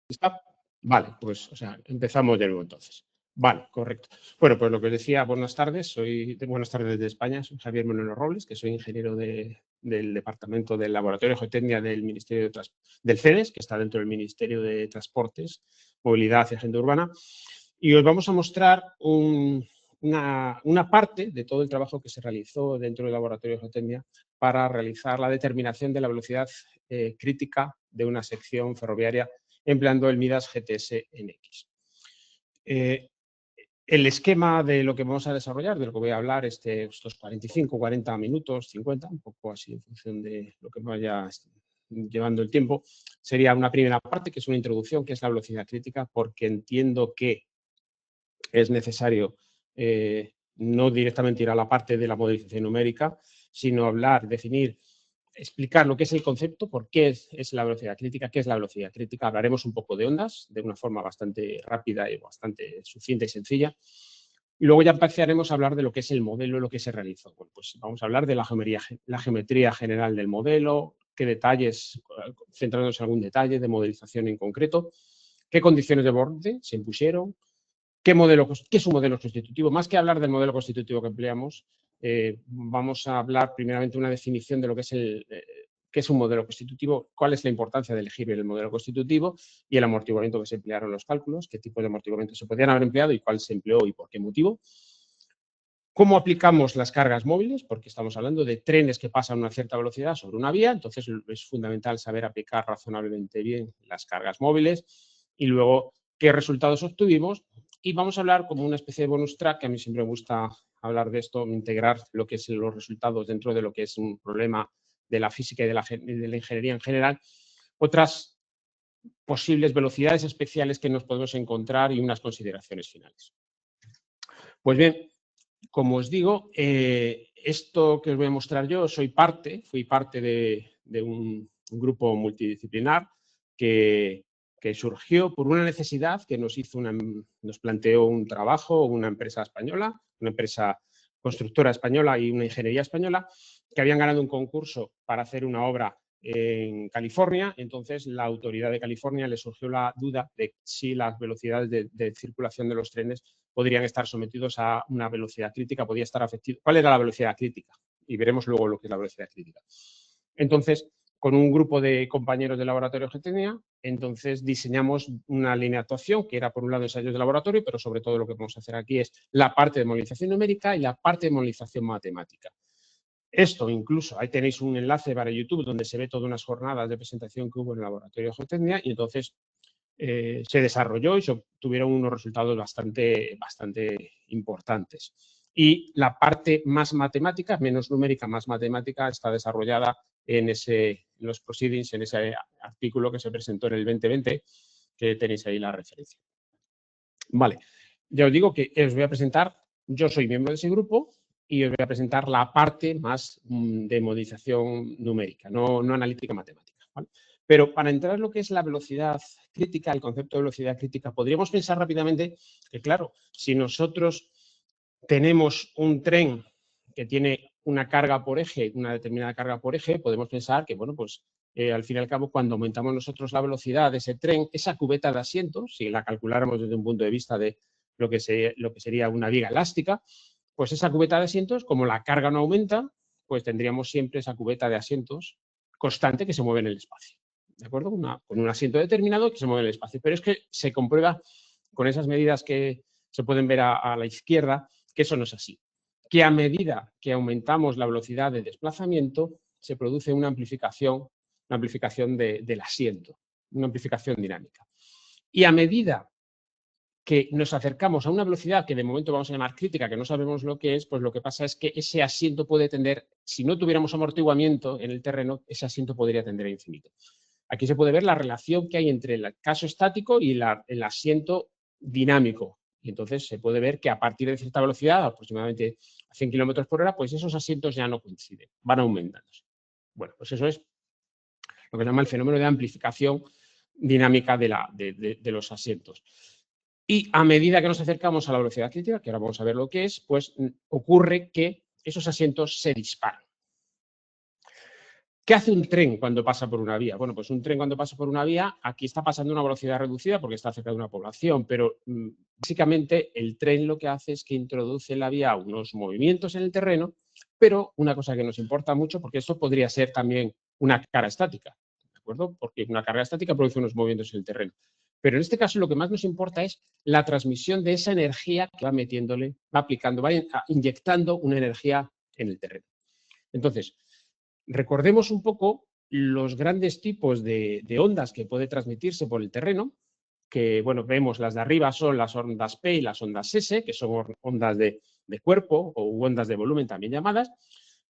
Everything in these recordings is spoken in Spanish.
¿Está? Vale, pues, o sea, empezamos de nuevo entonces. Vale, correcto. Bueno, pues lo que os decía, buenas tardes, buenas tardes desde España, soy Javier Monero Robles, que soy ingeniero del Departamento del Laboratorio de Geotecnia del Ministerio del CEDES, que está dentro del Ministerio de Transportes, Movilidad y Agenda Urbana, y os vamos a mostrar una parte de todo el trabajo que se realizó dentro del Laboratorio de Geotecnia para realizar la determinación de la velocidad crítica de una sección ferroviaria empleando el Midas GTS-NX. El esquema de lo que vamos a desarrollar, de lo que voy a hablar estos 45, 40 minutos, 50, un poco así en función de lo que vaya llevando el tiempo, sería una primera parte, que es una introducción, que es la velocidad crítica, porque entiendo que es necesario no directamente ir a la parte de la modelización numérica, sino hablar, definir, explicar lo que es el concepto, por qué es la velocidad crítica, qué es la velocidad crítica. Hablaremos un poco de ondas de una forma bastante rápida y bastante sucinta y sencilla. Y luego ya empezaremos a hablar de lo que es el modelo, lo que se realizó. Bueno, pues vamos a hablar de la geometría general del modelo, qué detalles, centrándonos en algún detalle de modelización en concreto, qué condiciones de borde se impusieron, qué es un modelo constitutivo. Más que hablar del modelo constitutivo que empleamos, vamos a hablar primeramente una definición de lo que es qué es un modelo constitutivo, cuál es la importancia de elegir el modelo constitutivo y el amortiguamiento que se emplearon en los cálculos, qué tipos de amortiguamiento se podían haber empleado y cuál se empleó y por qué motivo. ¿Cómo aplicamos las cargas móviles? Porque estamos hablando de trenes que pasan a una cierta velocidad sobre una vía, entonces es fundamental saber aplicar razonablemente bien las cargas móviles y luego qué resultados obtuvimos. Y vamos a hablar como una especie de bonus track, que a mí siempre me gusta hablar de esto, integrar lo que es los resultados dentro de lo que es un problema de la física y de la ingeniería en general, otras posibles velocidades especiales que nos podemos encontrar y unas consideraciones finales. Pues bien, como os digo, esto que os voy a mostrar yo, fui parte de un grupo multidisciplinar que surgió por una necesidad que nos planteó un trabajo, una empresa española, una empresa constructora española y una ingeniería española, que habían ganado un concurso para hacer una obra en California. Entonces, la autoridad de California le surgió la duda de si las velocidades de circulación de los trenes podrían estar sometidos a una velocidad crítica, podía estar afectado. ¿Cuál era la velocidad crítica? Y veremos luego lo que es la velocidad crítica. Entonces, con un grupo de compañeros del laboratorio de geotecnia, entonces diseñamos una línea de actuación que era, por un lado, ensayos de laboratorio, pero sobre todo lo que vamos a hacer aquí es la parte de modelización numérica y la parte de modelización matemática. Esto incluso, ahí tenéis un enlace para YouTube donde se ve todas unas jornadas de presentación que hubo en el laboratorio de geotecnia y entonces se desarrolló y se obtuvieron unos resultados bastante importantes. Y la parte más matemática, menos numérica, más matemática, está desarrollada en los proceedings, en ese artículo que se presentó en el 2020, que tenéis ahí la referencia. Vale, ya os digo que os voy a presentar, yo soy miembro de ese grupo y os voy a presentar la parte más de modelización numérica, no analítica matemática, ¿vale? Pero para entrar en lo que es la velocidad crítica, el concepto de velocidad crítica, podríamos pensar rápidamente que, claro, si nosotros tenemos un tren que tiene una carga por eje, una determinada carga por eje, podemos pensar que, bueno, pues al fin y al cabo, cuando aumentamos nosotros la velocidad de ese tren, esa cubeta de asientos, si la calculáramos desde un punto de vista de lo que sería una viga elástica, pues esa cubeta de asientos, como la carga no aumenta, pues tendríamos siempre esa cubeta de asientos constante que se mueve en el espacio. ¿De acuerdo? Con un asiento determinado que se mueve en el espacio. Pero es que se comprueba con esas medidas que se pueden ver a la izquierda que eso no es así. Que a medida que aumentamos la velocidad de desplazamiento, se produce una amplificación del asiento, una amplificación dinámica. Y a medida que nos acercamos a una velocidad que de momento vamos a llamar crítica, que no sabemos lo que es, pues lo que pasa es que ese asiento puede tender, si no tuviéramos amortiguamiento en el terreno, ese asiento podría tender a infinito. Aquí se puede ver la relación que hay entre el caso estático y el asiento dinámico. Y entonces se puede ver que a partir de cierta velocidad, aproximadamente a 100 kilómetros por hora, pues esos asientos ya no coinciden, van aumentando. Bueno, pues eso es lo que se llama el fenómeno de amplificación dinámica de los asientos. Y a medida que nos acercamos a la velocidad crítica, que ahora vamos a ver lo que es, pues ocurre que esos asientos se disparan. ¿Qué hace un tren cuando pasa por una vía? Bueno, pues un tren cuando pasa por una vía, aquí está pasando a una velocidad reducida porque está cerca de una población, pero básicamente el tren lo que hace es que introduce en la vía unos movimientos en el terreno, pero una cosa que nos importa mucho, porque esto podría ser también una carga estática, ¿de acuerdo? Porque una carga estática produce unos movimientos en el terreno. Pero en este caso lo que más nos importa es la transmisión de esa energía que va metiéndole, va aplicando, va inyectando una energía en el terreno. Entonces, recordemos un poco los grandes tipos de ondas que puede transmitirse por el terreno, que, bueno, vemos las de arriba son las ondas P y las ondas S, que son ondas de cuerpo o ondas de volumen también llamadas,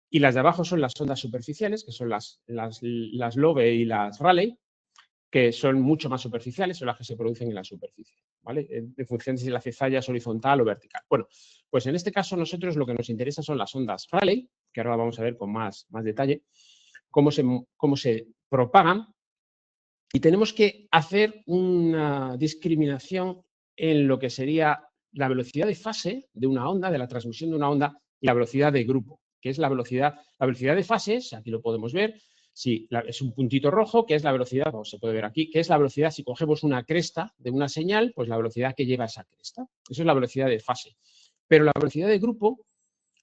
y las de abajo son las ondas superficiales, que son las Lobe y las Rayleigh, que son mucho más superficiales, son las que se producen en la superficie, ¿vale? En función de si la cizalla es horizontal o vertical. Bueno, pues en este caso nosotros lo que nos interesa son las ondas Rayleigh, que ahora vamos a ver con más detalle, cómo se propagan, y tenemos que hacer una discriminación en lo que sería la velocidad de fase de una onda, de la transmisión de una onda, y la velocidad de grupo, que es la velocidad de fases, aquí lo podemos ver, si es un puntito rojo, que es la velocidad, como se puede ver aquí, que es la velocidad, si cogemos una cresta de una señal, pues la velocidad que lleva esa cresta. Eso es la velocidad de fase. Pero la velocidad de grupo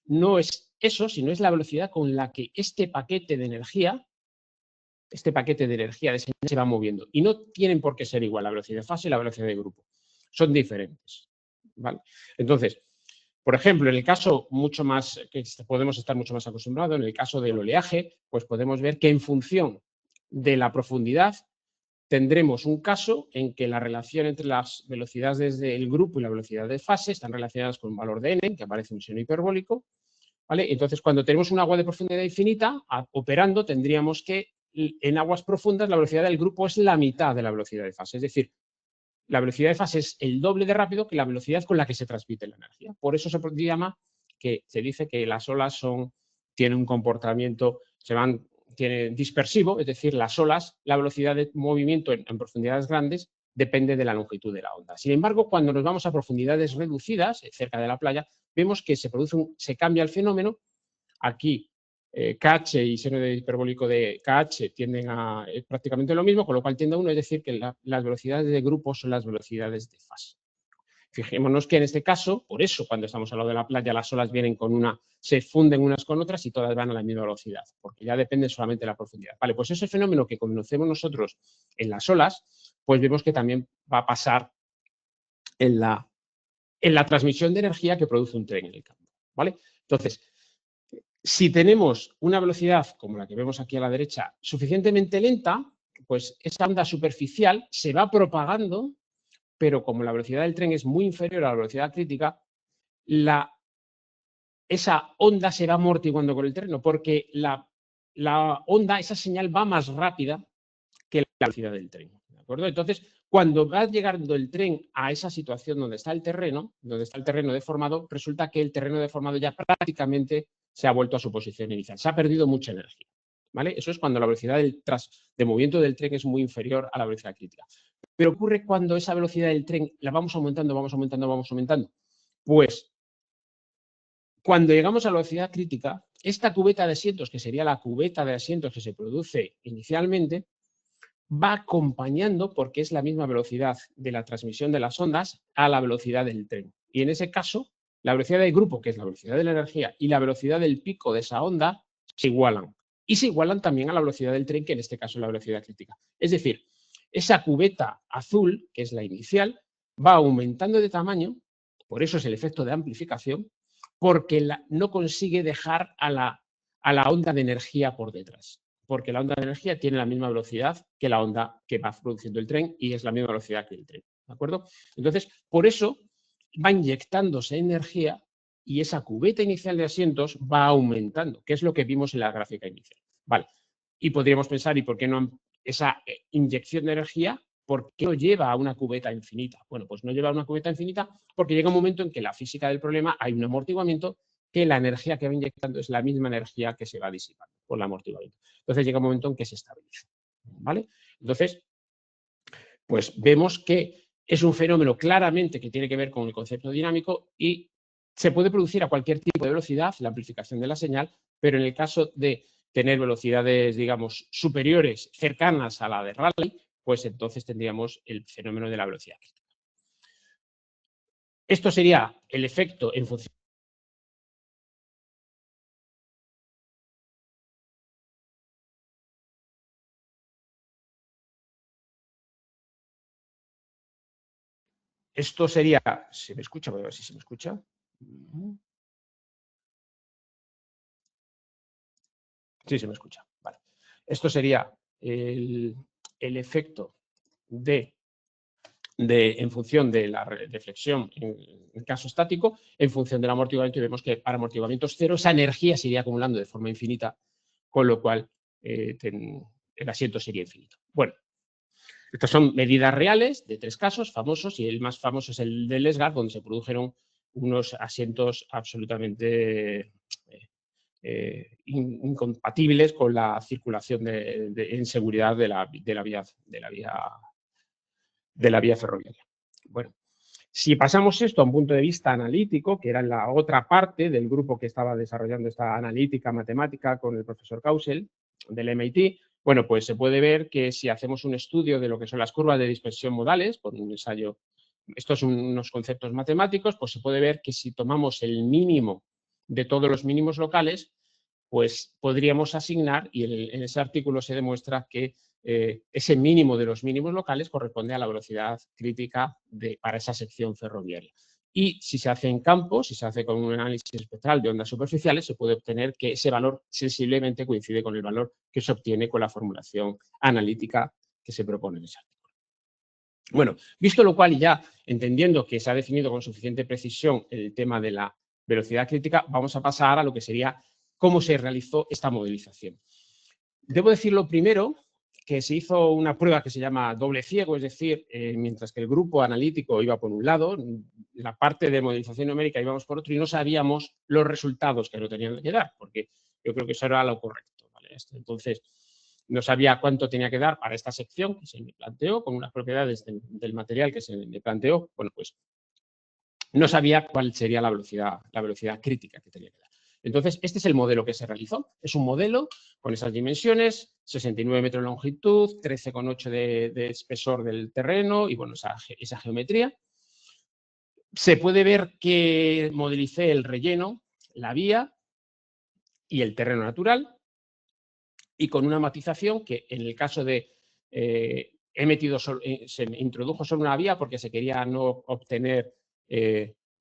no es eso, sino es la velocidad con la que este paquete de energía de señal se va moviendo. Y no tienen por qué ser igual la velocidad de fase y la velocidad de grupo. Son diferentes, ¿vale? Entonces, por ejemplo, en el caso mucho más, que podemos estar mucho más acostumbrados, en el caso del oleaje, pues podemos ver que en función de la profundidad tendremos un caso en que la relación entre las velocidades del grupo y la velocidad de fase están relacionadas con un valor de n, que aparece en un seno hiperbólico, ¿vale? Entonces, cuando tenemos un agua de profundidad infinita, operando, tendríamos que en aguas profundas la velocidad del grupo es la mitad de la velocidad de fase. Es decir, la velocidad de fase es el doble de rápido que la velocidad con la que se transmite la energía. Por eso se dice que las olas tienen un comportamiento, tienen dispersivo, es decir, las olas, la velocidad de movimiento en profundidades grandes depende de la longitud de la onda. Sin embargo, cuando nos vamos a profundidades reducidas, cerca de la playa, vemos que se cambia el fenómeno. Aquí KH y seno hiperbólico de KH tienden a prácticamente lo mismo, con lo cual tiende a 1, es decir, que las velocidades de grupo son las velocidades de fase. Fijémonos que en este caso, por eso cuando estamos al lado de la playa, las olas vienen se funden unas con otras y todas van a la misma velocidad, porque ya depende solamente de la profundidad. Vale, pues ese fenómeno que conocemos nosotros en las olas, pues vemos que también va a pasar en la transmisión de energía que produce un tren en el campo, ¿vale? Entonces, si tenemos una velocidad, como la que vemos aquí a la derecha, suficientemente lenta, pues esa onda superficial se va propagando, pero como la velocidad del tren es muy inferior a la velocidad crítica, esa onda se va amortiguando con el terreno, porque la onda, esa señal va más rápida que la velocidad del tren, ¿de acuerdo? Entonces, cuando va llegando el tren a esa situación donde está el terreno deformado, resulta que el terreno deformado ya prácticamente se ha vuelto a su posición inicial. Se ha perdido mucha energía, ¿vale? Eso es cuando la velocidad de movimiento del tren es muy inferior a la velocidad crítica. Pero ocurre cuando esa velocidad del tren la vamos aumentando. Pues cuando llegamos a la velocidad crítica, esta cubeta de asientos, que sería la cubeta de asientos que se produce inicialmente, va acompañando, porque es la misma velocidad de la transmisión de las ondas, a la velocidad del tren. Y en ese caso, la velocidad del grupo, que es la velocidad de la energía, y la velocidad del pico de esa onda se igualan. Y se igualan también a la velocidad del tren, que en este caso es la velocidad crítica. Es decir, esa cubeta azul, que es la inicial, va aumentando de tamaño, por eso es el efecto de amplificación, porque no consigue dejar a la onda de energía por detrás. Porque la onda de energía tiene la misma velocidad que la onda que va produciendo el tren y es la misma velocidad que el tren, ¿de acuerdo? Entonces, por eso va inyectándose energía y esa cubeta inicial de asientos va aumentando, que es lo que vimos en la gráfica inicial. Vale, y podríamos pensar, ¿y por qué no esa inyección de energía, por qué no lleva a una cubeta infinita? Bueno, pues no lleva a una cubeta infinita porque llega un momento en que la física del problema hay un amortiguamiento, que la energía que va inyectando es la misma energía que se va disipando por el amortiguamiento. Entonces llega un momento en que se estabiliza, ¿vale? Entonces, pues vemos que es un fenómeno claramente que tiene que ver con el concepto dinámico y se puede producir a cualquier tipo de velocidad, la amplificación de la señal, pero en el caso de tener velocidades, digamos, superiores, cercanas a la de Rayleigh, pues entonces tendríamos el fenómeno de la velocidad crítica. Esto sería el efecto en función. Esto sería, ¿se me escucha? Voy a ver si se me escucha. Sí, se me escucha. Vale. Esto sería el efecto en función de la deflexión en caso estático, en función del amortiguamiento, y vemos que para amortiguamientos cero esa energía se iría acumulando de forma infinita, con lo cual el asiento sería infinito. Bueno, estas son medidas reales de 3 casos famosos, y el más famoso es el de Lesgar, donde se produjeron unos asientos absolutamente incompatibles con la circulación en seguridad de la vía ferroviaria. Bueno, si pasamos esto a un punto de vista analítico, que era la otra parte del grupo que estaba desarrollando esta analítica matemática con el profesor Kausel del MIT, bueno, pues se puede ver que si hacemos un estudio de lo que son las curvas de dispersión modales, por un ensayo, estos son unos conceptos matemáticos, pues se puede ver que si tomamos el mínimo de todos los mínimos locales, pues podríamos asignar, y en ese artículo se demuestra que ese mínimo de los mínimos locales corresponde a la velocidad crítica para esa sección ferroviaria. Y si se hace en campo, si se hace con un análisis espectral de ondas superficiales, se puede obtener que ese valor sensiblemente coincide con el valor que se obtiene con la formulación analítica que se propone en ese artículo. Bueno, visto lo cual, y ya entendiendo que se ha definido con suficiente precisión el tema de la velocidad crítica, vamos a pasar a lo que sería cómo se realizó esta modelización. Debo decirlo primero que se hizo una prueba que se llama doble ciego, es decir, mientras que el grupo analítico iba por un lado, la parte de modelización numérica íbamos por otro, y no sabíamos los resultados que nos tenían que dar, porque yo creo que eso era lo correcto, ¿vale? Entonces, no sabía cuánto tenía que dar para esta sección que se me planteó, con unas propiedades del material que se me planteó. Bueno, pues no sabía cuál sería la velocidad crítica que tenía que dar. Entonces, este es el modelo que se realizó. Es un modelo con esas dimensiones, 69 metros de longitud, 13,8 de espesor del terreno y, bueno, esa geometría. Se puede ver que modelicé el relleno, la vía y el terreno natural, y con una matización que en el caso de se introdujo solo una vía porque se quería no obtener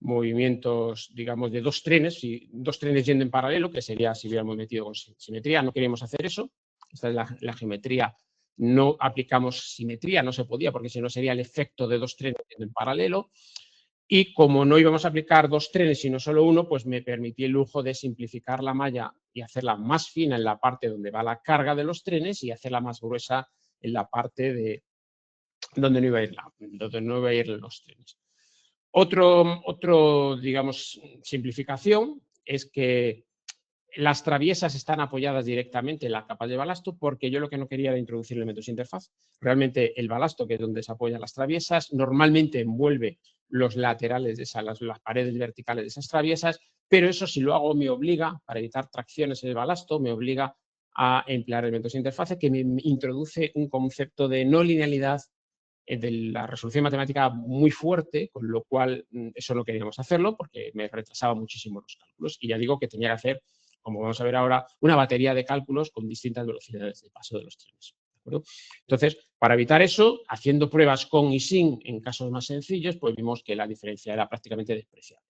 movimientos, digamos, de dos trenes yendo en paralelo, que sería si hubiéramos metido con simetría. No queríamos hacer eso. Esta es la geometría. No aplicamos simetría, no se podía, porque si no sería el efecto de dos trenes yendo en paralelo. Y como no íbamos a aplicar dos trenes, sino solo uno, pues me permití el lujo de simplificar la malla y hacerla más fina en la parte donde va la carga de los trenes y hacerla más gruesa en la parte de donde no iba a ir los trenes. Otro, digamos, simplificación es que las traviesas están apoyadas directamente en la capa de balasto, porque yo lo que no quería era introducir elementos de interfaz. Realmente el balasto, que es donde se apoyan las traviesas, normalmente envuelve los laterales de las paredes verticales de esas traviesas, pero eso, si lo hago, me obliga, para evitar tracciones en el balasto, me obliga a emplear elementos de interfaz, que me introduce un concepto de no linealidad de la resolución matemática muy fuerte, con lo cual eso no queríamos hacerlo porque me retrasaba muchísimo los cálculos, y ya digo que tenía que hacer, como vamos a ver ahora, una batería de cálculos con distintas velocidades de paso de los trenes. ¿De acuerdo? Entonces, para evitar eso, haciendo pruebas con y sin en casos más sencillos, pues vimos que la diferencia era prácticamente despreciable.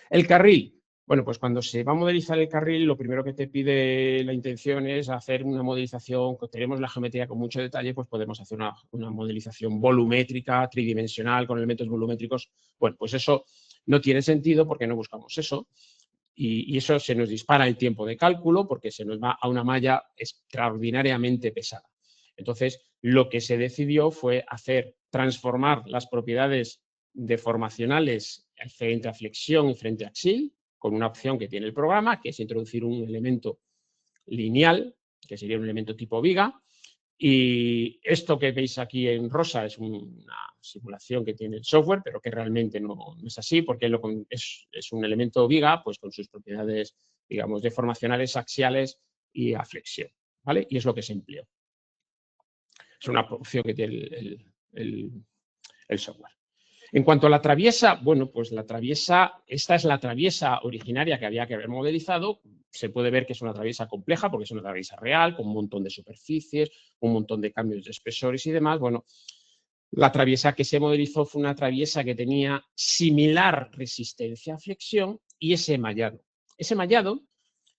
El carril. Bueno, pues cuando se va a modelizar el carril, lo primero que te pide la intención es hacer una modelización. Tenemos la geometría con mucho detalle, pues podemos hacer una modelización volumétrica, tridimensional, con elementos volumétricos. Bueno, pues eso no tiene sentido porque no buscamos eso. Y eso se nos dispara el tiempo de cálculo porque se nos va a una malla extraordinariamente pesada. Entonces, lo que se decidió fue transformar las propiedades deformacionales frente a flexión y frente a axil, con una opción que tiene el programa, que es introducir un elemento lineal, que sería un elemento tipo viga. Y esto que veis aquí en rosa es una simulación que tiene el software, pero que realmente no es así, porque es un elemento viga, pues con sus propiedades digamos, deformacionales axiales y a flexión, ¿vale? Y es lo que se empleó. Es una opción que tiene el software. En cuanto a la traviesa, bueno, pues la traviesa, esta es la traviesa originaria que había que haber modelizado. Se puede ver que es una traviesa compleja porque es una traviesa real, con un montón de superficies, un montón de cambios de espesores y demás. Bueno, la traviesa que se modelizó fue una traviesa que tenía similar resistencia a flexión y ese mallado. Ese mallado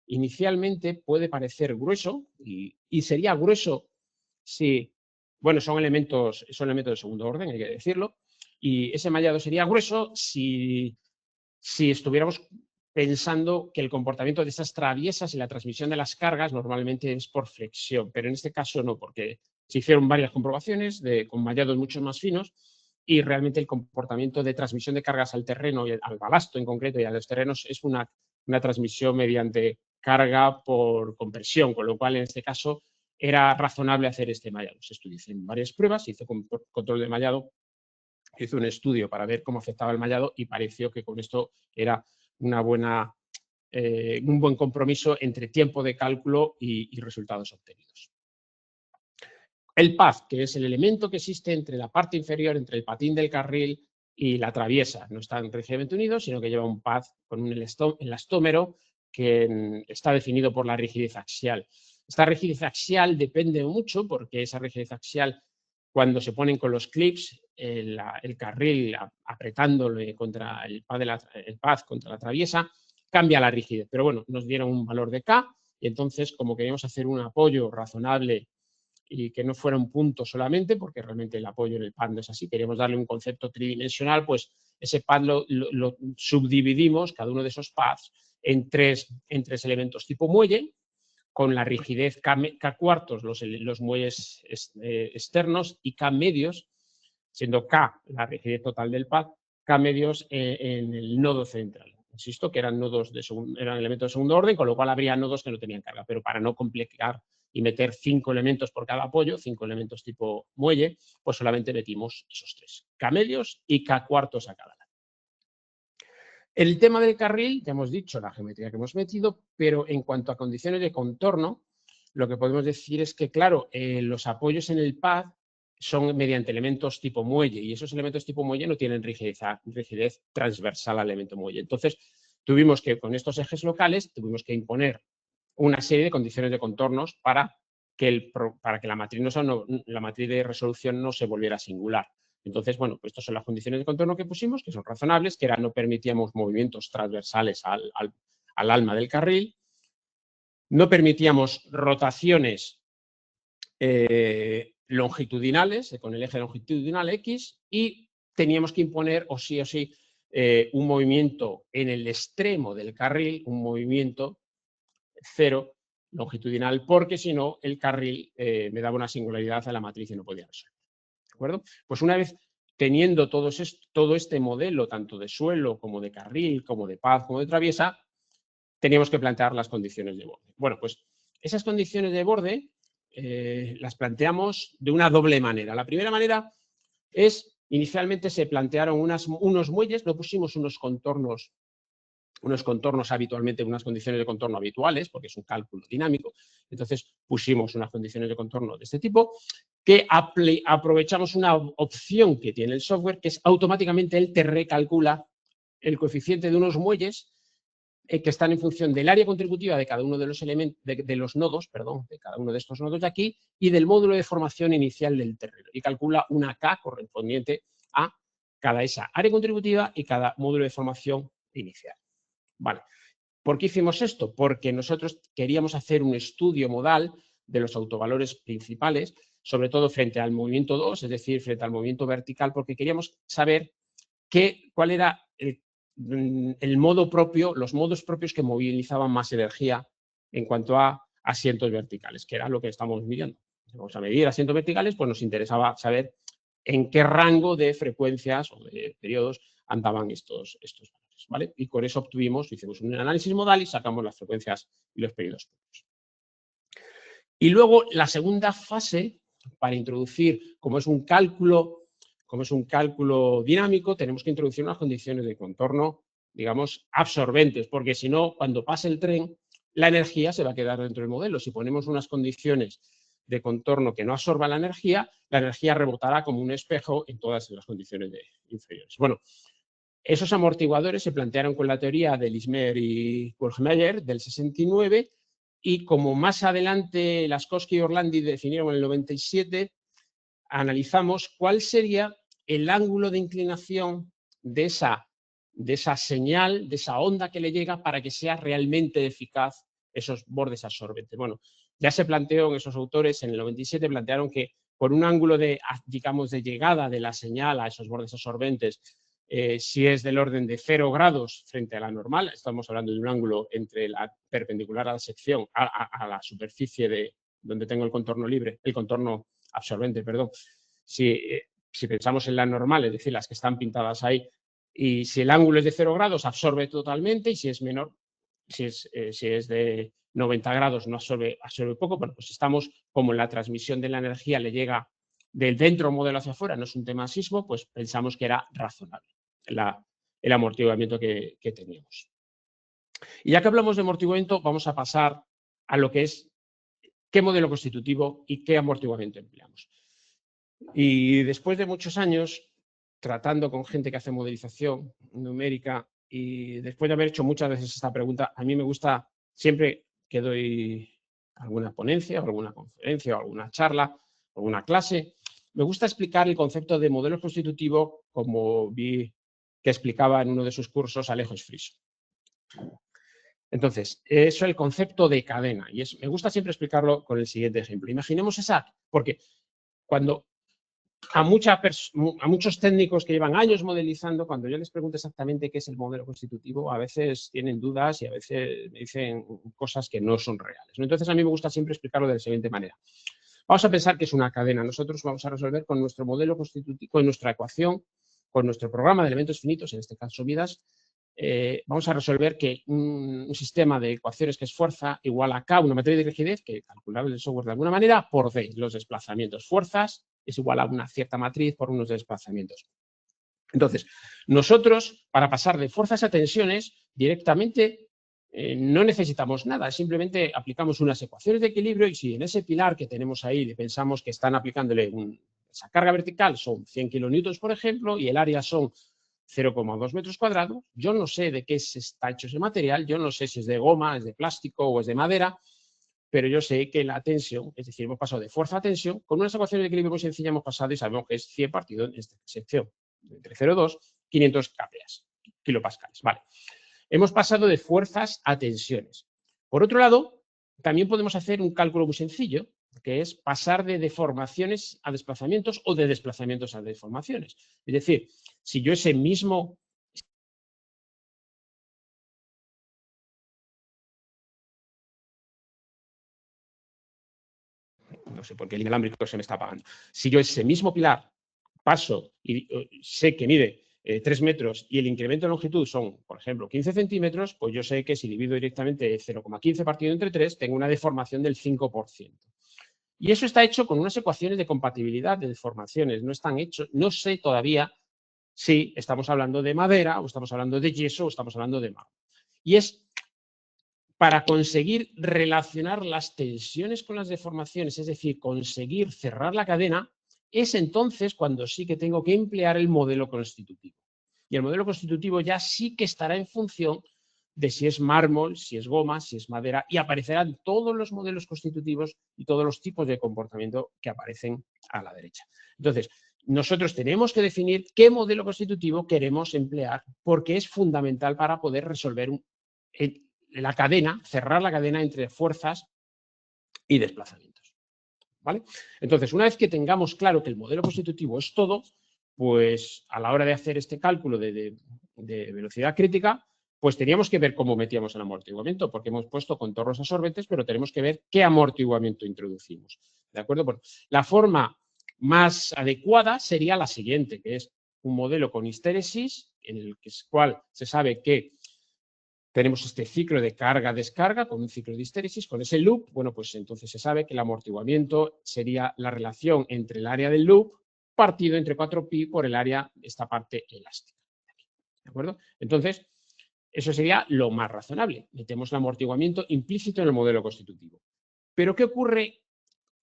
inicialmente puede parecer grueso y sería grueso si, bueno, son elementos de segundo orden, hay que decirlo, y ese mallado sería grueso si estuviéramos pensando que el comportamiento de estas traviesas y la transmisión de las cargas normalmente es por flexión, pero en este caso no, porque se hicieron varias comprobaciones con mallados mucho más finos y realmente el comportamiento de transmisión de cargas al terreno y al balasto en concreto y a los terrenos es una transmisión mediante carga por compresión, con lo cual en este caso era razonable hacer este mallado. Se estudió en varias pruebas, se hizo control de mallado, hizo un estudio para ver cómo afectaba el mallado y pareció que con esto era un buen compromiso entre tiempo de cálculo y resultados obtenidos. El pad, que es el elemento que existe entre la parte inferior, entre el patín del carril y la traviesa. No están rígidamente unidos, sino que lleva un pad con un elastómero que está definido por la rigidez axial. Esta rigidez axial depende mucho porque esa rigidez axial, cuando se ponen con los clips, el carril apretándole contra el pad contra la traviesa, cambia la rigidez. Pero bueno, nos dieron un valor de K y entonces, como queríamos hacer un apoyo razonable y que no fuera un punto solamente, porque realmente el apoyo en el pad no es así, queríamos darle un concepto tridimensional, pues ese pad lo subdividimos, cada uno de esos pads, en tres elementos tipo muelle, con la rigidez K cuartos, los muelles externos, y K medios, siendo K la rigidez total del pad, K medios en el nodo central. Insisto que eran elementos de segundo orden, con lo cual habría nodos que no tenían carga, pero para no complicar y meter 5 elementos por cada apoyo, 5 elementos tipo muelle, pues solamente metimos esos 3, K medios y K cuartos a cada lado. El tema del carril, ya hemos dicho la geometría que hemos metido, pero en cuanto a condiciones de contorno, lo que podemos decir es que, claro, los apoyos en el pad son mediante elementos tipo muelle y esos elementos tipo muelle no tienen rigidez transversal al elemento muelle. Entonces, tuvimos que, con estos ejes locales, tuvimos que imponer una serie de condiciones de contornos para que la matriz de resolución no se volviera singular. Entonces, bueno, pues estas son las condiciones de contorno que pusimos, que son razonables, que no permitíamos movimientos transversales al alma del carril, no permitíamos rotaciones longitudinales, con el eje longitudinal X, y teníamos que imponer, o sí, un movimiento en el extremo del carril, un movimiento cero longitudinal, porque si no, el carril me daba una singularidad a la matriz y no podía resolver. ¿De acuerdo? Pues una vez teniendo todo este modelo, tanto de suelo como de carril, como de pad, como de traviesa, teníamos que plantear las condiciones de borde. Bueno, pues esas condiciones de borde las planteamos de una doble manera. La primera manera es, inicialmente se plantearon unos muelles, no pusimos unos contornos habitualmente, unas condiciones de contorno habituales, porque es un cálculo dinámico. Entonces pusimos unas condiciones de contorno de este tipo, que aprovechamos una opción que tiene el software, que es automáticamente él te recalcula el coeficiente de unos muelles que están en función del área contributiva de cada uno de los elementos, de los nodos, perdón, de cada uno de estos nodos de aquí, y del módulo de formación inicial del terreno. Y calcula una K correspondiente a cada esa área contributiva y cada módulo de formación inicial. Vale. ¿Por qué hicimos esto? Porque nosotros queríamos hacer un estudio modal de los autovalores principales, sobre todo frente al movimiento 2, es decir, frente al movimiento vertical, porque queríamos saber cuál era el modo propio, los modos propios que movilizaban más energía en cuanto a asientos verticales, que era lo que estamos midiendo. Si vamos a medir asientos verticales, pues nos interesaba saber en qué rango de frecuencias o de periodos andaban estos valores, ¿vale? Y con eso hicimos un análisis modal y sacamos las frecuencias y los periodos propios. Y luego la segunda fase, para introducir, como es un cálculo dinámico, tenemos que introducir unas condiciones de contorno digamos, absorbentes, porque si no, cuando pase el tren, la energía se va a quedar dentro del modelo. Si ponemos unas condiciones de contorno que no absorban la energía rebotará como un espejo en todas las condiciones inferiores. Bueno, esos amortiguadores se plantearon con la teoría de Lismer y Burgmeier del 69 y como más adelante Laskowski y Orlandi definieron en el 97, analizamos cuál sería el ángulo de inclinación de esa señal, de esa onda que le llega para que sea realmente eficaz esos bordes absorbentes. Bueno, ya se planteó en esos autores, en el 97 plantearon que por un ángulo de, digamos, de llegada de la señal a esos bordes absorbentes, si es del orden de 0 grados frente a la normal, estamos hablando de un ángulo entre la perpendicular a la sección, a la superficie de donde tengo el contorno libre, el contorno absorbente, perdón. Si pensamos en la normal, es decir, las que están pintadas ahí, y si el ángulo es de 0 grados, absorbe totalmente, y si es menor, si es de 90 grados, no absorbe poco. Bueno, pues estamos como en la transmisión de la energía le llega del dentro modelo hacia afuera, no es un tema sismo, pues pensamos que era razonable el amortiguamiento que teníamos. Y ya que hablamos de amortiguamiento, vamos a pasar a lo que es qué modelo constitutivo y qué amortiguamiento empleamos. Y después de muchos años tratando con gente que hace modelización numérica y después de haber hecho muchas veces esta pregunta, a mí me gusta siempre que doy alguna ponencia, o alguna conferencia, o alguna charla, o alguna clase, me gusta explicar el concepto de modelo constitutivo como vi que explicaba en uno de sus cursos Alejo Esfriso. Entonces, eso es el concepto de cadena y me gusta siempre explicarlo con el siguiente ejemplo. Imaginemos porque cuando a muchos técnicos que llevan años modelizando, cuando yo les pregunto exactamente qué es el modelo constitutivo, a veces tienen dudas y a veces me dicen cosas que no son reales, ¿no? Entonces, a mí me gusta siempre explicarlo de la siguiente manera. Vamos a pensar que es una cadena. Nosotros vamos a resolver con nuestro modelo constitutivo, con nuestra ecuación, con nuestro programa de elementos finitos, en este caso vidas, vamos a resolver que un sistema de ecuaciones que es fuerza igual a K, una matriz de rigidez, que calculable el software de alguna manera, por D, los desplazamientos. Fuerzas es igual a una cierta matriz por unos desplazamientos. Entonces, nosotros, para pasar de fuerzas a tensiones, directamente no necesitamos nada, simplemente aplicamos unas ecuaciones de equilibrio y si en ese pilar que tenemos ahí le pensamos que están aplicándole esa carga vertical son 100 kilonewtons, por ejemplo, y el área son 0,2 metros cuadrados, yo no sé de qué está hecho ese material, yo no sé si es de goma, es de plástico o es de madera, pero yo sé que la tensión, es decir, hemos pasado de fuerza a tensión, con unas ecuaciones de equilibrio muy sencillas hemos pasado y sabemos que es 100 partido en esta sección, entre 0,2, 500 kilopascales. Vale. Hemos pasado de fuerzas a tensiones. Por otro lado, también podemos hacer un cálculo muy sencillo, que es pasar de deformaciones a desplazamientos o de desplazamientos a deformaciones. Es decir, si yo ese mismo... No sé por qué el inalámbrico se me está apagando. Si yo ese mismo pilar paso y sé que mide 3 metros y el incremento de longitud son, por ejemplo, 15 centímetros, pues yo sé que si divido directamente 0,15 partido entre 3, tengo una deformación del 5%. Y eso está hecho con unas ecuaciones de compatibilidad de deformaciones. No están hechos, no sé todavía si estamos hablando de madera o estamos hablando de yeso o estamos hablando de mármol. Y es para conseguir relacionar las tensiones con las deformaciones, es decir, conseguir cerrar la cadena, es entonces cuando sí que tengo que emplear el modelo constitutivo. Y el modelo constitutivo ya sí que estará en función de si es mármol, si es goma, si es madera, y aparecerán todos los modelos constitutivos y todos los tipos de comportamiento que aparecen a la derecha. Entonces, nosotros tenemos que definir qué modelo constitutivo queremos emplear, porque es fundamental para poder resolver la cadena, cerrar la cadena entre fuerzas y desplazamientos. ¿Vale? Entonces, una vez que tengamos claro que el modelo constitutivo es todo, pues a la hora de hacer este cálculo de velocidad crítica, pues teníamos que ver cómo metíamos el amortiguamiento, porque hemos puesto contornos absorbentes, pero tenemos que ver qué amortiguamiento introducimos. ¿De acuerdo? Bueno, la forma más adecuada sería la siguiente, que es un modelo con histéresis, en el cual se sabe que tenemos este ciclo de carga-descarga con un ciclo de histéresis, con ese loop, bueno, pues entonces se sabe que el amortiguamiento sería la relación entre el área del loop partido entre 4pi por el área, esta parte elástica. ¿De acuerdo? Entonces, Eso sería lo más razonable. Metemos el amortiguamiento implícito en el modelo constitutivo. Pero ¿qué ocurre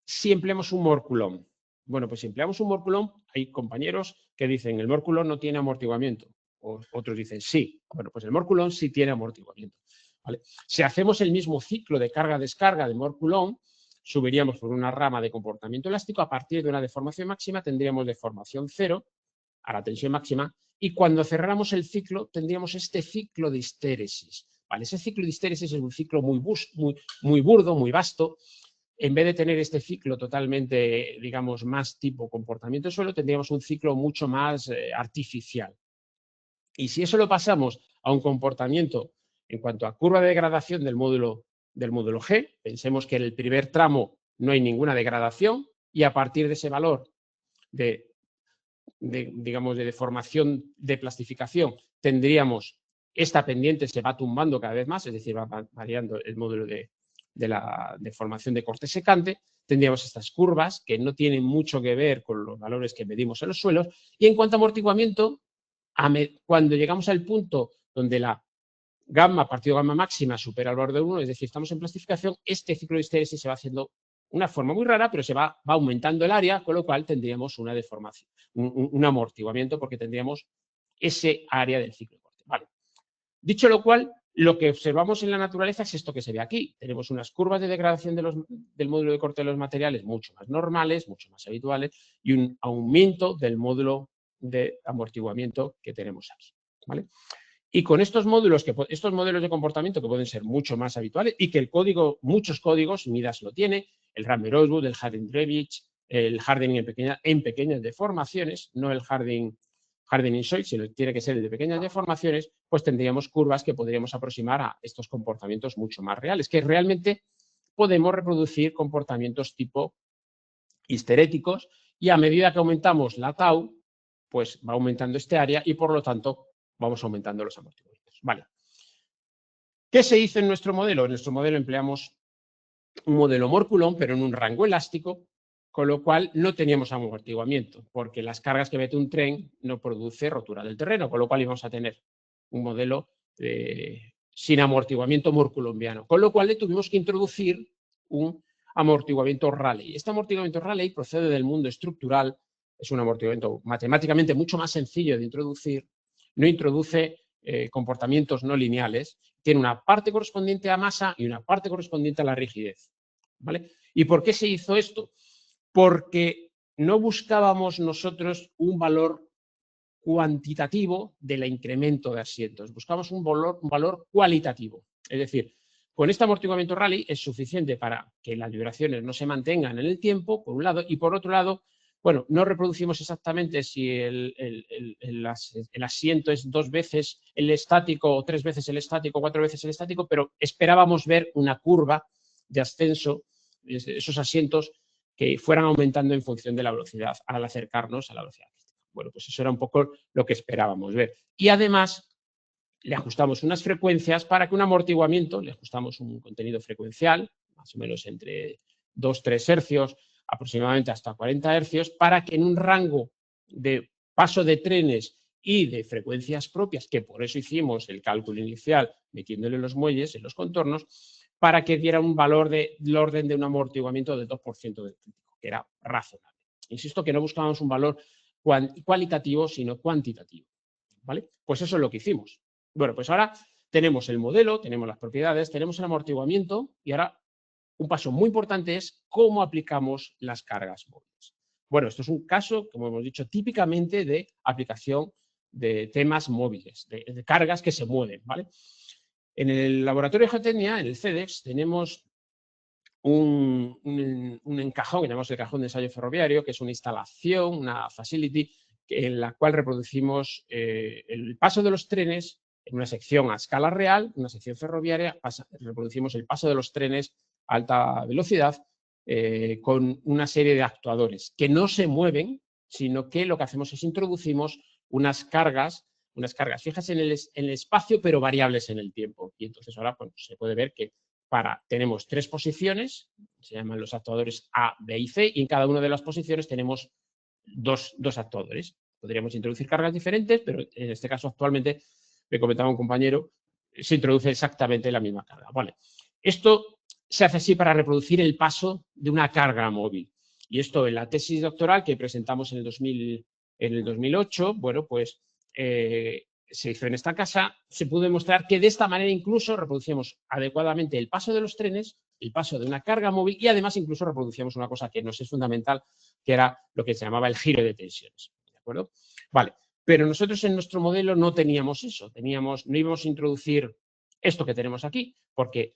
si empleamos un Moore Coulomb? Bueno, pues si empleamos un Moore Coulomb, hay compañeros que dicen el Moore Coulomb no tiene amortiguamiento. O otros dicen sí. Bueno, pues el Moore Coulomb sí tiene amortiguamiento. ¿Vale? Si hacemos el mismo ciclo de carga-descarga de Moore Coulomb, subiríamos por una rama de comportamiento elástico. A partir de una deformación máxima tendríamos deformación cero a la tensión máxima, y cuando cerráramos el ciclo tendríamos este ciclo de histéresis. ¿Vale? Ese ciclo de histéresis es un ciclo muy burdo, muy vasto. En vez de tener este ciclo totalmente, digamos, más tipo comportamiento de suelo, tendríamos un ciclo mucho más artificial. Y si eso lo pasamos a un comportamiento en cuanto a curva de degradación del módulo G, pensemos que en el primer tramo no hay ninguna degradación, y a partir de ese valor digamos, de deformación, de plastificación, tendríamos esta pendiente, se va tumbando cada vez más, es decir, va variando el módulo de la deformación de corte secante. Tendríamos estas curvas que no tienen mucho que ver con los valores que medimos en los suelos. Y en cuanto a amortiguamiento, cuando llegamos al punto donde la gamma partido gamma máxima supera el valor de 1, es decir, estamos en plastificación, este ciclo de histéresis se va haciendo una forma muy rara, pero se va aumentando el área, con lo cual tendríamos una deformación, un amortiguamiento, porque tendríamos ese área del ciclo de corte. Vale. Dicho lo cual, lo que observamos en la naturaleza es esto que se ve aquí. Tenemos unas curvas de degradación del módulo de corte de los materiales mucho más normales, mucho más habituales, y un aumento del módulo de amortiguamiento que tenemos aquí. ¿Vale? Y con estos modelos de comportamiento que pueden ser mucho más habituales y que el código, muchos códigos, Midas lo tiene, el Rambler-Osgood, el Harding-Drevich, el hardening en pequeñas deformaciones, no el hardening soil, sino tiene que ser el de pequeñas deformaciones, pues tendríamos curvas que podríamos aproximar a estos comportamientos mucho más reales, que realmente podemos reproducir comportamientos tipo histeréticos, y a medida que aumentamos la tau, pues va aumentando este área y por lo tanto vamos aumentando los amortiguamientos. Vale. ¿Qué se hizo en nuestro modelo? En nuestro modelo empleamos un modelo Moore Coulomb, pero en un rango elástico, con lo cual no teníamos amortiguamiento, porque las cargas que mete un tren no produce rotura del terreno, con lo cual íbamos a tener un modelo sin amortiguamiento Moore Coulombiano, con lo cual le tuvimos que introducir un amortiguamiento Rayleigh. Este amortiguamiento Rayleigh procede del mundo estructural, es un amortiguamiento matemáticamente mucho más sencillo de introducir, no introduce comportamientos no lineales, tiene una parte correspondiente a masa y una parte correspondiente a la rigidez. ¿Vale? ¿Y por qué se hizo esto? Porque no buscábamos nosotros un valor cuantitativo del incremento de asientos, buscamos un valor cualitativo. Es decir, con este amortiguamiento Rayleigh es suficiente para que las vibraciones no se mantengan en el tiempo, por un lado, y por otro lado, bueno, no reproducimos exactamente si el asiento es 2 veces el estático, o 3 veces el estático, 4 veces el estático, pero esperábamos ver una curva de ascenso de esos asientos que fueran aumentando en función de la velocidad al acercarnos a la velocidad. Bueno, pues eso era un poco lo que esperábamos ver. Y además le ajustamos unas frecuencias para que un amortiguamiento, le ajustamos un contenido frecuencial, más o menos entre 2-3 hercios, aproximadamente hasta 40 hercios, para que en un rango de paso de trenes y de frecuencias propias, que por eso hicimos el cálculo inicial metiéndole los muelles en los contornos, para que diera un valor del orden de un amortiguamiento del 2% del crítico, que era razonable. Insisto que no buscábamos un valor cualitativo, sino cuantitativo. ¿Vale? Pues eso es lo que hicimos. Bueno, pues ahora tenemos el modelo, tenemos las propiedades, tenemos el amortiguamiento, y ahora un paso muy importante es cómo aplicamos las cargas móviles. Bueno, esto es un caso, como hemos dicho, típicamente de aplicación de temas móviles, de cargas que se mueven, ¿vale? En el laboratorio de geotecnia, en el CEDEX, tenemos un encajón, que llamamos el cajón de ensayo ferroviario, que es una instalación, una facility, en la cual reproducimos el paso de los trenes en una sección a escala real, una sección ferroviaria, reproducimos el paso de los trenes a alta velocidad con una serie de actuadores que no se mueven, sino que lo que hacemos es introducimos unas cargas fijas en el espacio, pero variables en el tiempo. Y entonces ahora pues, se puede ver que tenemos 3 posiciones, se llaman los actuadores A, B y C, y en cada una de las posiciones tenemos dos actuadores. Podríamos introducir cargas diferentes, pero en este caso actualmente, me comentaba un compañero, se introduce exactamente la misma carga. Vale. Esto se hace así para reproducir el paso de una carga móvil. Y esto en la tesis doctoral que presentamos en el 2008, bueno, pues se hizo en esta casa, se pudo demostrar que de esta manera incluso reproducíamos adecuadamente el paso de los trenes, el paso de una carga móvil y además incluso reproducíamos una cosa que nos es fundamental, que era lo que se llamaba el giro de tensiones. ¿De acuerdo? Vale. Pero nosotros en nuestro modelo no teníamos eso, no íbamos a introducir esto que tenemos aquí, porque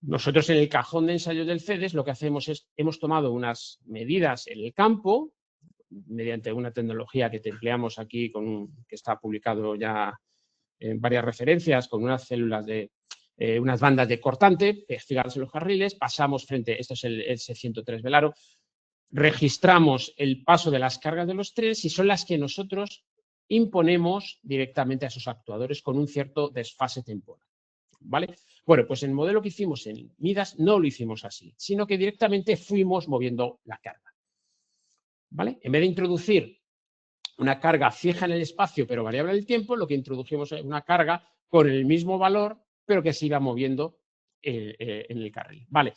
nosotros en el cajón de ensayos del CEDES lo que hacemos es, hemos tomado unas medidas en el campo, mediante una tecnología que empleamos aquí, que está publicado ya en varias referencias, con unas células de unas bandas de cortante pegadas en los carriles, pasamos frente, esto es el S103 Velaro, registramos el paso de las cargas de los trenes y son las que nosotros imponemos directamente a esos actuadores con un cierto desfase temporal. ¿Vale? Bueno, pues el modelo que hicimos en Midas no lo hicimos así, sino que directamente fuimos moviendo la carga. ¿Vale? En vez de introducir una carga fija en el espacio pero variable en el tiempo, lo que introdujimos es una carga con el mismo valor pero que se iba moviendo en el carril. ¿Vale?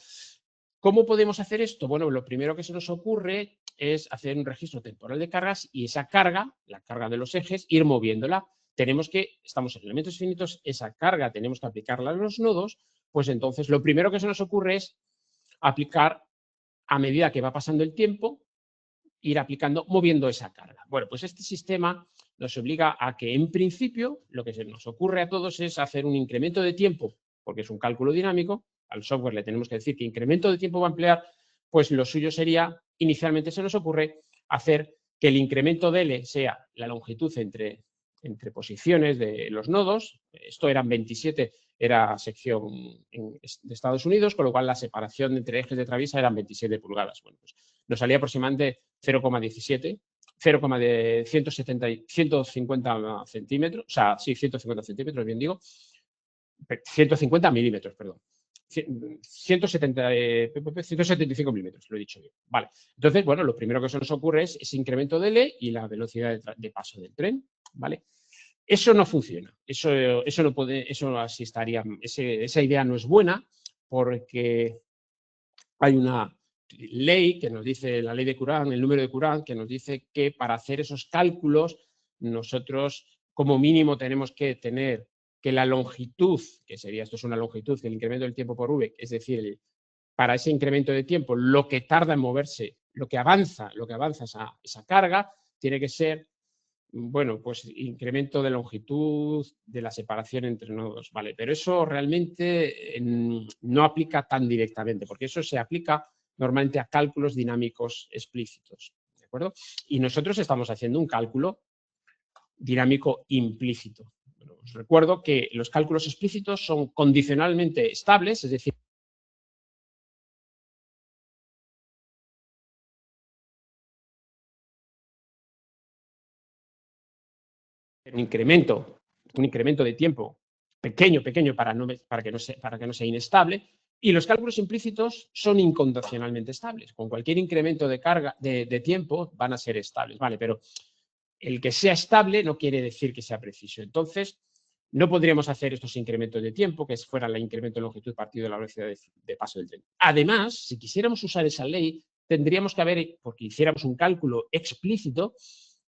¿Cómo podemos hacer esto? Bueno, lo primero que se nos ocurre es hacer un registro temporal de cargas y esa carga, la carga de los ejes, ir moviéndola. Estamos en elementos finitos, esa carga tenemos que aplicarla a los nodos, pues entonces lo primero que se nos ocurre es aplicar a medida que va pasando el tiempo, ir aplicando, moviendo esa carga. Bueno, pues este sistema nos obliga a que en principio lo que se nos ocurre a todos es hacer un incremento de tiempo, porque es un cálculo dinámico, al software le tenemos que decir qué incremento de tiempo va a emplear, pues lo suyo sería, inicialmente se nos ocurre hacer que el incremento de L sea la longitud entre posiciones de los nodos, esto eran 27, era sección de Estados Unidos, con lo cual la separación entre ejes de traviesa eran 27 pulgadas. Bueno, pues nos salía aproximadamente 0,17, 150 centímetros, o sea, sí, 150 centímetros, bien digo, 150 milímetros, perdón. 175 milímetros, lo he dicho bien. Vale. Entonces, bueno, lo primero que se nos ocurre es ese incremento de L y la velocidad de paso del tren, ¿vale? Eso no funciona, eso no puede, eso así estaría, esa idea no es buena porque hay una ley que nos dice, la ley de Courant, el número de Courant, que nos dice que para hacer esos cálculos nosotros como mínimo tenemos que tener que la longitud, que sería, esto es una longitud, el incremento del tiempo por V, es decir, para ese incremento de tiempo, lo que tarda en moverse, lo que avanza esa carga, tiene que ser, bueno, pues incremento de longitud de la separación entre nodos, ¿vale? Pero eso realmente no aplica tan directamente, porque eso se aplica normalmente a cálculos dinámicos explícitos, ¿de acuerdo? Y nosotros estamos haciendo un cálculo dinámico implícito. Bueno, os recuerdo que los cálculos explícitos son condicionalmente estables, es decir, un incremento de tiempo pequeño para que no sea inestable, y los cálculos implícitos son incondicionalmente estables. Con cualquier incremento de carga de tiempo van a ser estables, ¿vale? Pero el que sea estable no quiere decir que sea preciso. Entonces, no podríamos hacer estos incrementos de tiempo, que fuera el incremento de longitud partido de la velocidad de paso del tren. Además, si quisiéramos usar esa ley, tendríamos que haber, porque hiciéramos un cálculo explícito,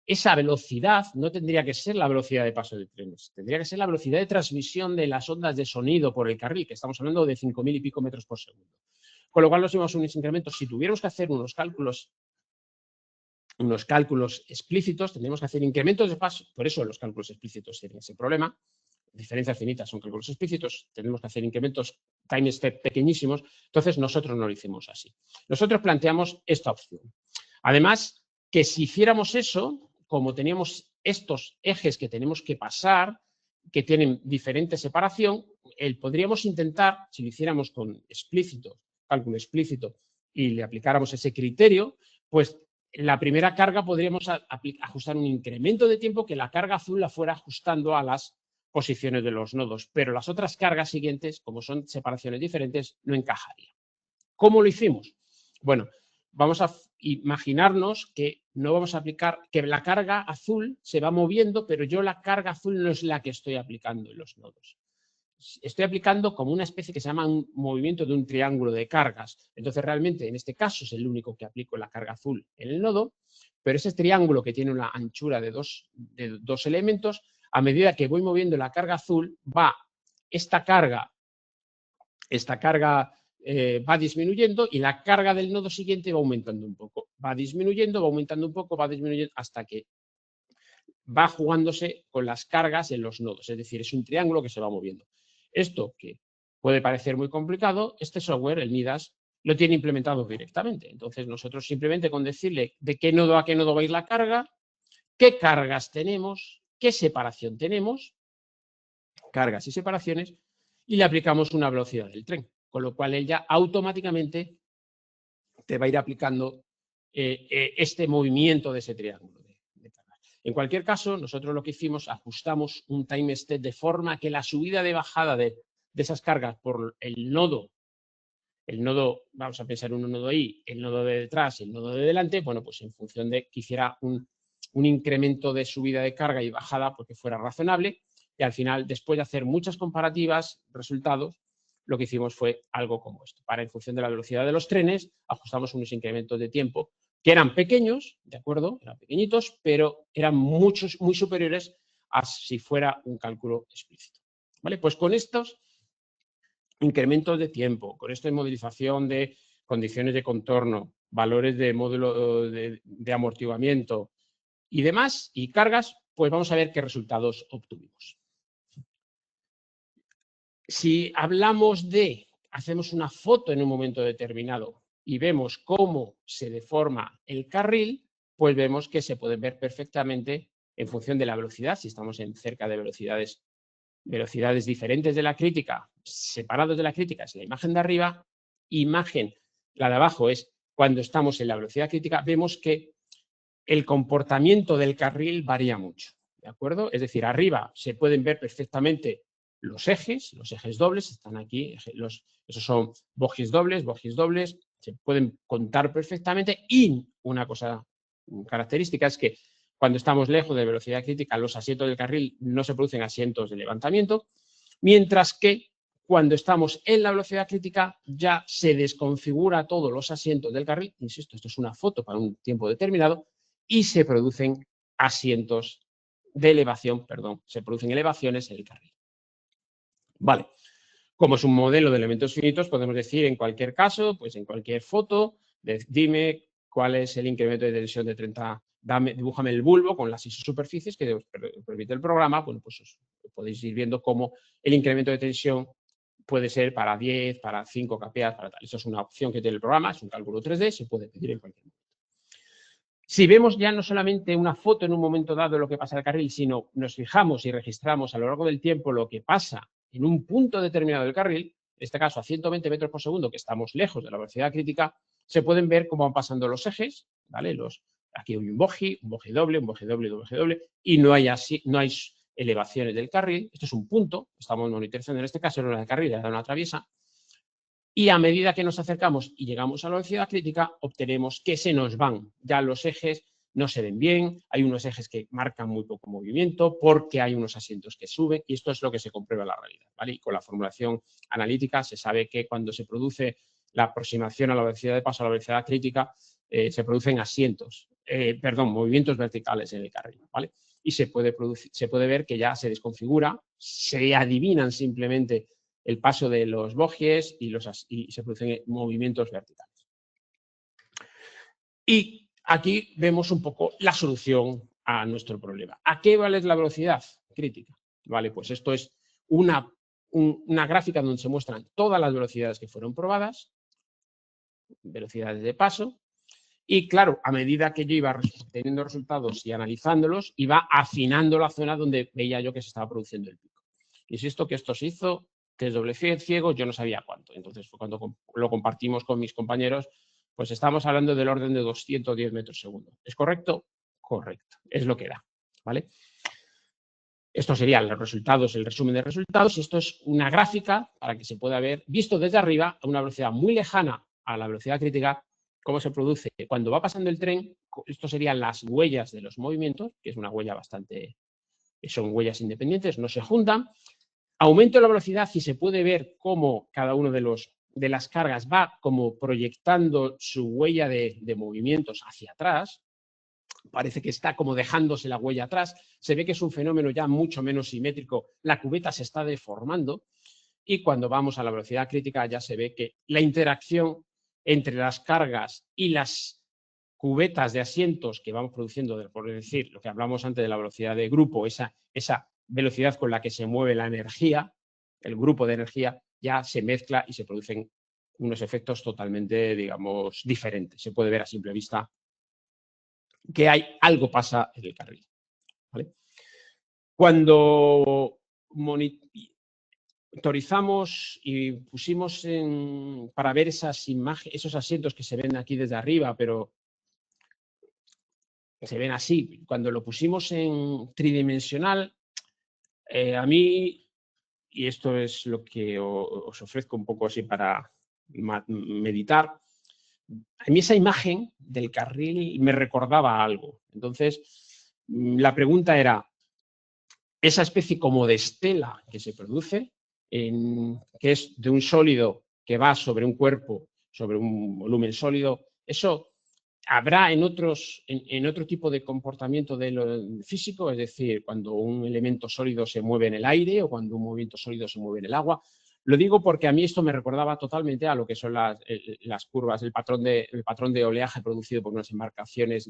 esa velocidad no tendría que ser la velocidad de paso de trenes, tendría que ser la velocidad de transmisión de las ondas de sonido por el carril, que estamos hablando de 5.000 y pico metros por segundo. Con lo cual nos íbamos a unos incrementos. Si tuviéramos que hacer unos cálculos explícitos, tendríamos que hacer incrementos de paso, por eso los cálculos explícitos tienen ese problema, diferencias finitas son cálculos explícitos, tenemos que hacer incrementos time step pequeñísimos, entonces nosotros no lo hicimos así. Nosotros planteamos esta opción. Además, que si hiciéramos eso, como teníamos estos ejes que tenemos que pasar, que tienen diferente separación, podríamos intentar, si lo hiciéramos con cálculo explícito, y le aplicáramos ese criterio, pues la primera carga podríamos ajustar un incremento de tiempo que la carga azul la fuera ajustando a las posiciones de los nodos, pero las otras cargas siguientes, como son separaciones diferentes, no encajarían. ¿Cómo lo hicimos? Bueno, vamos a imaginarnos que no vamos a aplicar, que la carga azul se va moviendo, pero yo la carga azul no es la que estoy aplicando en los nodos. estoy aplicando como una especie que se llama un movimiento de un triángulo de cargas. Entonces, realmente, en este caso es el único que aplico la carga azul en el nodo, pero ese triángulo que tiene una anchura de dos elementos, a medida que voy moviendo la carga azul, esta carga va disminuyendo y la carga del nodo siguiente va aumentando un poco. Va disminuyendo, va aumentando un poco, va disminuyendo hasta que va jugándose con las cargas en los nodos. Es decir, es un triángulo que se va moviendo. Esto que puede parecer muy complicado, este software, el Midas, lo tiene implementado directamente. Entonces, nosotros simplemente con decirle de qué nodo a qué nodo va a ir la carga, qué cargas tenemos, qué separación tenemos, cargas y separaciones, y le aplicamos una velocidad del tren. Con lo cual, él ya automáticamente te va a ir aplicando este movimiento de ese triángulo de cargas. En cualquier caso, nosotros lo que hicimos, ajustamos un time step de forma que la subida de bajada de esas cargas por el nodo, vamos a pensar en un nodo I, el nodo de detrás y el nodo de delante, bueno, pues en función de que hiciera un incremento de subida de carga y bajada porque fuera razonable, y al final, después de hacer muchas comparativas, resultados, lo que hicimos fue algo como esto. Para, en función de la velocidad de los trenes, ajustamos unos incrementos de tiempo que eran pequeños, ¿de acuerdo? Eran pequeñitos, pero eran muy superiores a si fuera un cálculo explícito. ¿Vale? Pues con estos incrementos de tiempo, con esta modelización de condiciones de contorno, valores de módulo de amortiguamiento y demás, y cargas, pues vamos a ver qué resultados obtuvimos. Si hacemos una foto en un momento determinado y vemos cómo se deforma el carril, pues vemos que se pueden ver perfectamente en función de la velocidad, si estamos cerca de velocidades diferentes de la crítica, separados de la crítica, es la imagen de arriba, la de abajo es cuando estamos en la velocidad crítica, vemos que el comportamiento del carril varía mucho, ¿de acuerdo? Es decir, arriba se pueden ver perfectamente los ejes dobles, están aquí, esos son bogies dobles, se pueden contar perfectamente, y una característica es que cuando estamos lejos de velocidad crítica, los asientos del carril no se producen asientos de levantamiento, mientras que cuando estamos en la velocidad crítica ya se desconfigura todos los asientos del carril, insisto, esto es una foto para un tiempo determinado, y se producen se producen elevaciones en el carril. Vale, como es un modelo de elementos finitos, podemos decir en cualquier caso, pues en cualquier foto, dime cuál es el incremento de tensión de 30, dibújame el bulbo con las isosuperficies que os permite el programa, bueno, pues podéis ir viendo cómo el incremento de tensión puede ser para 10, para 5 kPa, para tal. Eso es una opción que tiene el programa, es un cálculo 3D, se puede pedir en cualquier momento. Si vemos ya no solamente una foto en un momento dado de lo que pasa en el carril, sino nos fijamos y registramos a lo largo del tiempo lo que pasa en un punto determinado del carril, en este caso a 120 metros por segundo, que estamos lejos de la velocidad crítica, se pueden ver cómo van pasando los ejes, ¿vale? Aquí hay un bogie doble, y no hay elevaciones del carril. Esto es un punto, estamos monitorizando en este caso en el carril, da una traviesa. Y a medida que nos acercamos y llegamos a la velocidad crítica, obtenemos que se nos van. Ya los ejes no se ven bien, hay unos ejes que marcan muy poco movimiento porque hay unos asientos que suben, y esto es lo que se comprueba en la realidad, ¿vale? Y con la formulación analítica se sabe que cuando se produce la aproximación a la velocidad de paso a la velocidad crítica, se producen movimientos verticales en el carril, ¿vale? Y se puede ver que ya se desconfigura, se adivinan simplemente el paso de los bogies y se producen movimientos verticales. Y aquí vemos un poco la solución a nuestro problema. ¿A qué vale la velocidad crítica? Vale, pues esto es una gráfica donde se muestran todas las velocidades que fueron probadas, velocidades de paso, y claro, a medida que yo iba teniendo resultados y analizándolos, iba afinando la zona donde veía yo que se estaba produciendo el pico. Insisto que esto se hizo test doble ciego, yo no sabía cuánto. Entonces, cuando lo compartimos con mis compañeros, pues estamos hablando del orden de 210 metros segundo. ¿Es correcto? Correcto. Es lo que da, ¿vale? Esto serían los resultados, el resumen de resultados. Esto es una gráfica para que se pueda ver, visto desde arriba, a una velocidad muy lejana a la velocidad crítica, cómo se produce cuando va pasando el tren. Esto serían las huellas de los movimientos, que es una huella son huellas independientes, no se juntan. Aumento la velocidad y se puede ver cómo cada uno de las cargas va como proyectando su huella de movimientos hacia atrás. Parece que está como dejándose la huella atrás. Se ve que es un fenómeno ya mucho menos simétrico. La cubeta se está deformando y cuando vamos a la velocidad crítica ya se ve que la interacción entre las cargas y las cubetas de asientos que vamos produciendo, por decir, lo que hablamos antes de la velocidad de grupo, esa velocidad con la que se mueve la energía, el grupo de energía, ya se mezcla y se producen unos efectos totalmente, digamos, diferentes. Se puede ver a simple vista que algo pasa en el carril. ¿Vale? Cuando monitorizamos y pusimos para ver esas imágenes, esos asientos que se ven aquí desde arriba, pero se ven así, cuando lo pusimos en tridimensional, a mí, y esto es lo que os ofrezco un poco así para meditar, a mí esa imagen del carril me recordaba algo. Entonces, la pregunta era, esa especie como de estela que se produce, que es de un sólido que va sobre un cuerpo, sobre un volumen sólido, eso habrá en otro tipo de comportamiento de lo físico, es decir, cuando un elemento sólido se mueve en el aire o cuando un movimiento sólido se mueve en el agua. Lo digo porque a mí esto me recordaba totalmente a lo que son las curvas, el patrón de oleaje producido por unas embarcaciones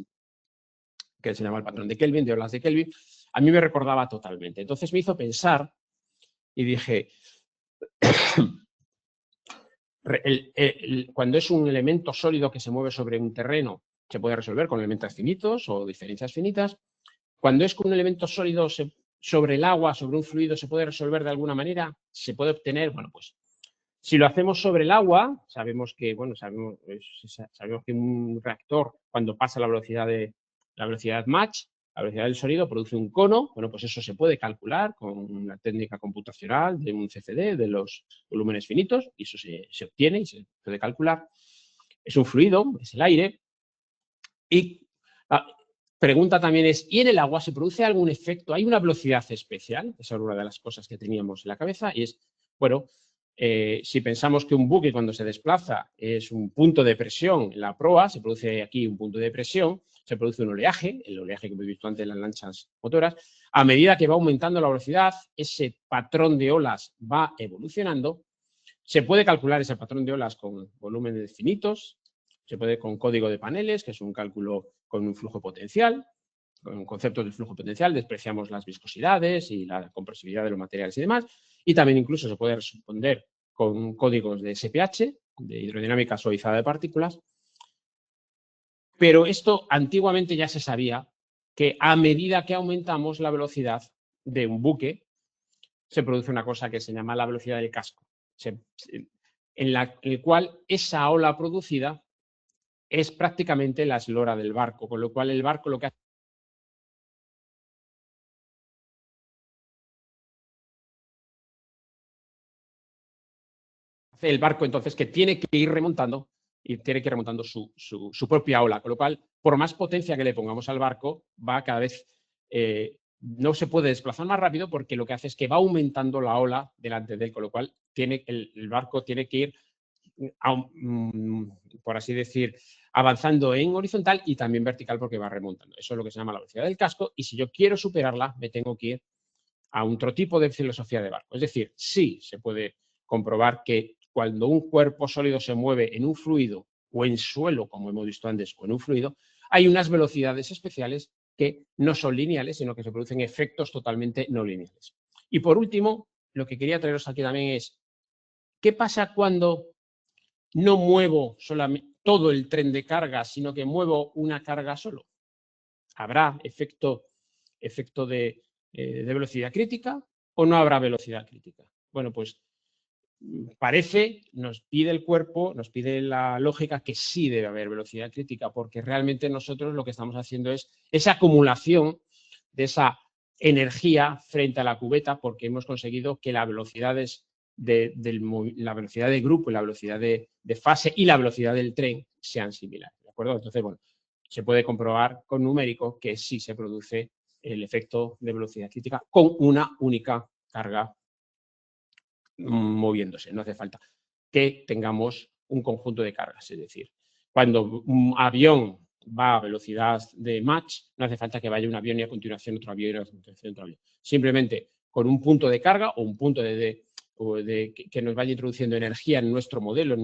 que se llama el patrón de Kelvin, de olas de Kelvin. A mí me recordaba totalmente. Entonces me hizo pensar y dije, cuando es un elemento sólido que se mueve sobre un terreno, se puede resolver con elementos finitos o diferencias finitas. Cuando es con un elemento sólido sobre el agua, sobre un fluido, se puede resolver de alguna manera, se puede obtener, bueno, pues si lo hacemos sobre el agua, sabemos que un reactor, cuando pasa la velocidad Mach, la velocidad del sonido, produce un cono. Bueno, pues eso se puede calcular con la técnica computacional de un CFD, de los volúmenes finitos, y eso se obtiene y se puede calcular. Es un fluido, es el aire. Y la pregunta también es, ¿y en el agua se produce algún efecto? ¿Hay una velocidad especial? Esa es una de las cosas que teníamos en la cabeza. Y es, bueno, si pensamos que un buque cuando se desplaza es un punto de presión en la proa, se produce aquí un punto de presión, se produce un oleaje, el oleaje que hemos visto antes en las lanchas motoras. A medida que va aumentando la velocidad, ese patrón de olas va evolucionando. Se puede calcular ese patrón de olas con volúmenes finitos, se puede con código de paneles, que es un cálculo con un flujo potencial. Con conceptos de flujo potencial despreciamos las viscosidades y la compresibilidad de los materiales y demás. Y también incluso se puede responder con códigos de SPH, de hidrodinámica suavizada de partículas. Pero esto antiguamente ya se sabía que a medida que aumentamos la velocidad de un buque, se produce una cosa que se llama la velocidad del casco, en el cual esa ola producida es prácticamente la eslora del barco, con lo cual el barco lo que hace el barco entonces que tiene que ir remontando y tiene que ir remontando su propia ola, con lo cual, por más potencia que le pongamos al barco, va cada vez, no se puede desplazar más rápido porque lo que hace es que va aumentando la ola delante de él, con lo cual el barco tiene que ir, por así decir, avanzando en horizontal y también vertical porque va remontando. Eso es lo que se llama la velocidad del casco y si yo quiero superarla, me tengo que ir a otro tipo de filosofía de barco. Es decir, sí se puede comprobar que cuando un cuerpo sólido se mueve en un fluido o en suelo, como hemos visto antes, o en un fluido, hay unas velocidades especiales que no son lineales, sino que se producen efectos totalmente no lineales. Y por último, lo que quería traeros aquí también es, ¿qué pasa cuando no muevo solamente todo el tren de carga, sino que muevo una carga solo? ¿Habrá efecto de velocidad crítica o no habrá velocidad crítica? Bueno, pues parece, nos pide el cuerpo, nos pide la lógica que sí debe haber velocidad crítica, porque realmente nosotros lo que estamos haciendo es esa acumulación de esa energía frente a la cubeta, porque hemos conseguido que las velocidades la velocidad de grupo, la velocidad de fase y la velocidad del tren sean similares. ¿De acuerdo? Entonces, bueno, se puede comprobar con numérico que sí se produce el efecto de velocidad crítica con una única carga moviéndose. No hace falta que tengamos un conjunto de cargas. Es decir, cuando un avión va a velocidad de Mach, no hace falta que vaya un avión y a continuación otro avión y a continuación otro avión. Simplemente con un punto de carga o un punto que nos vaya introduciendo energía en nuestro modelo, en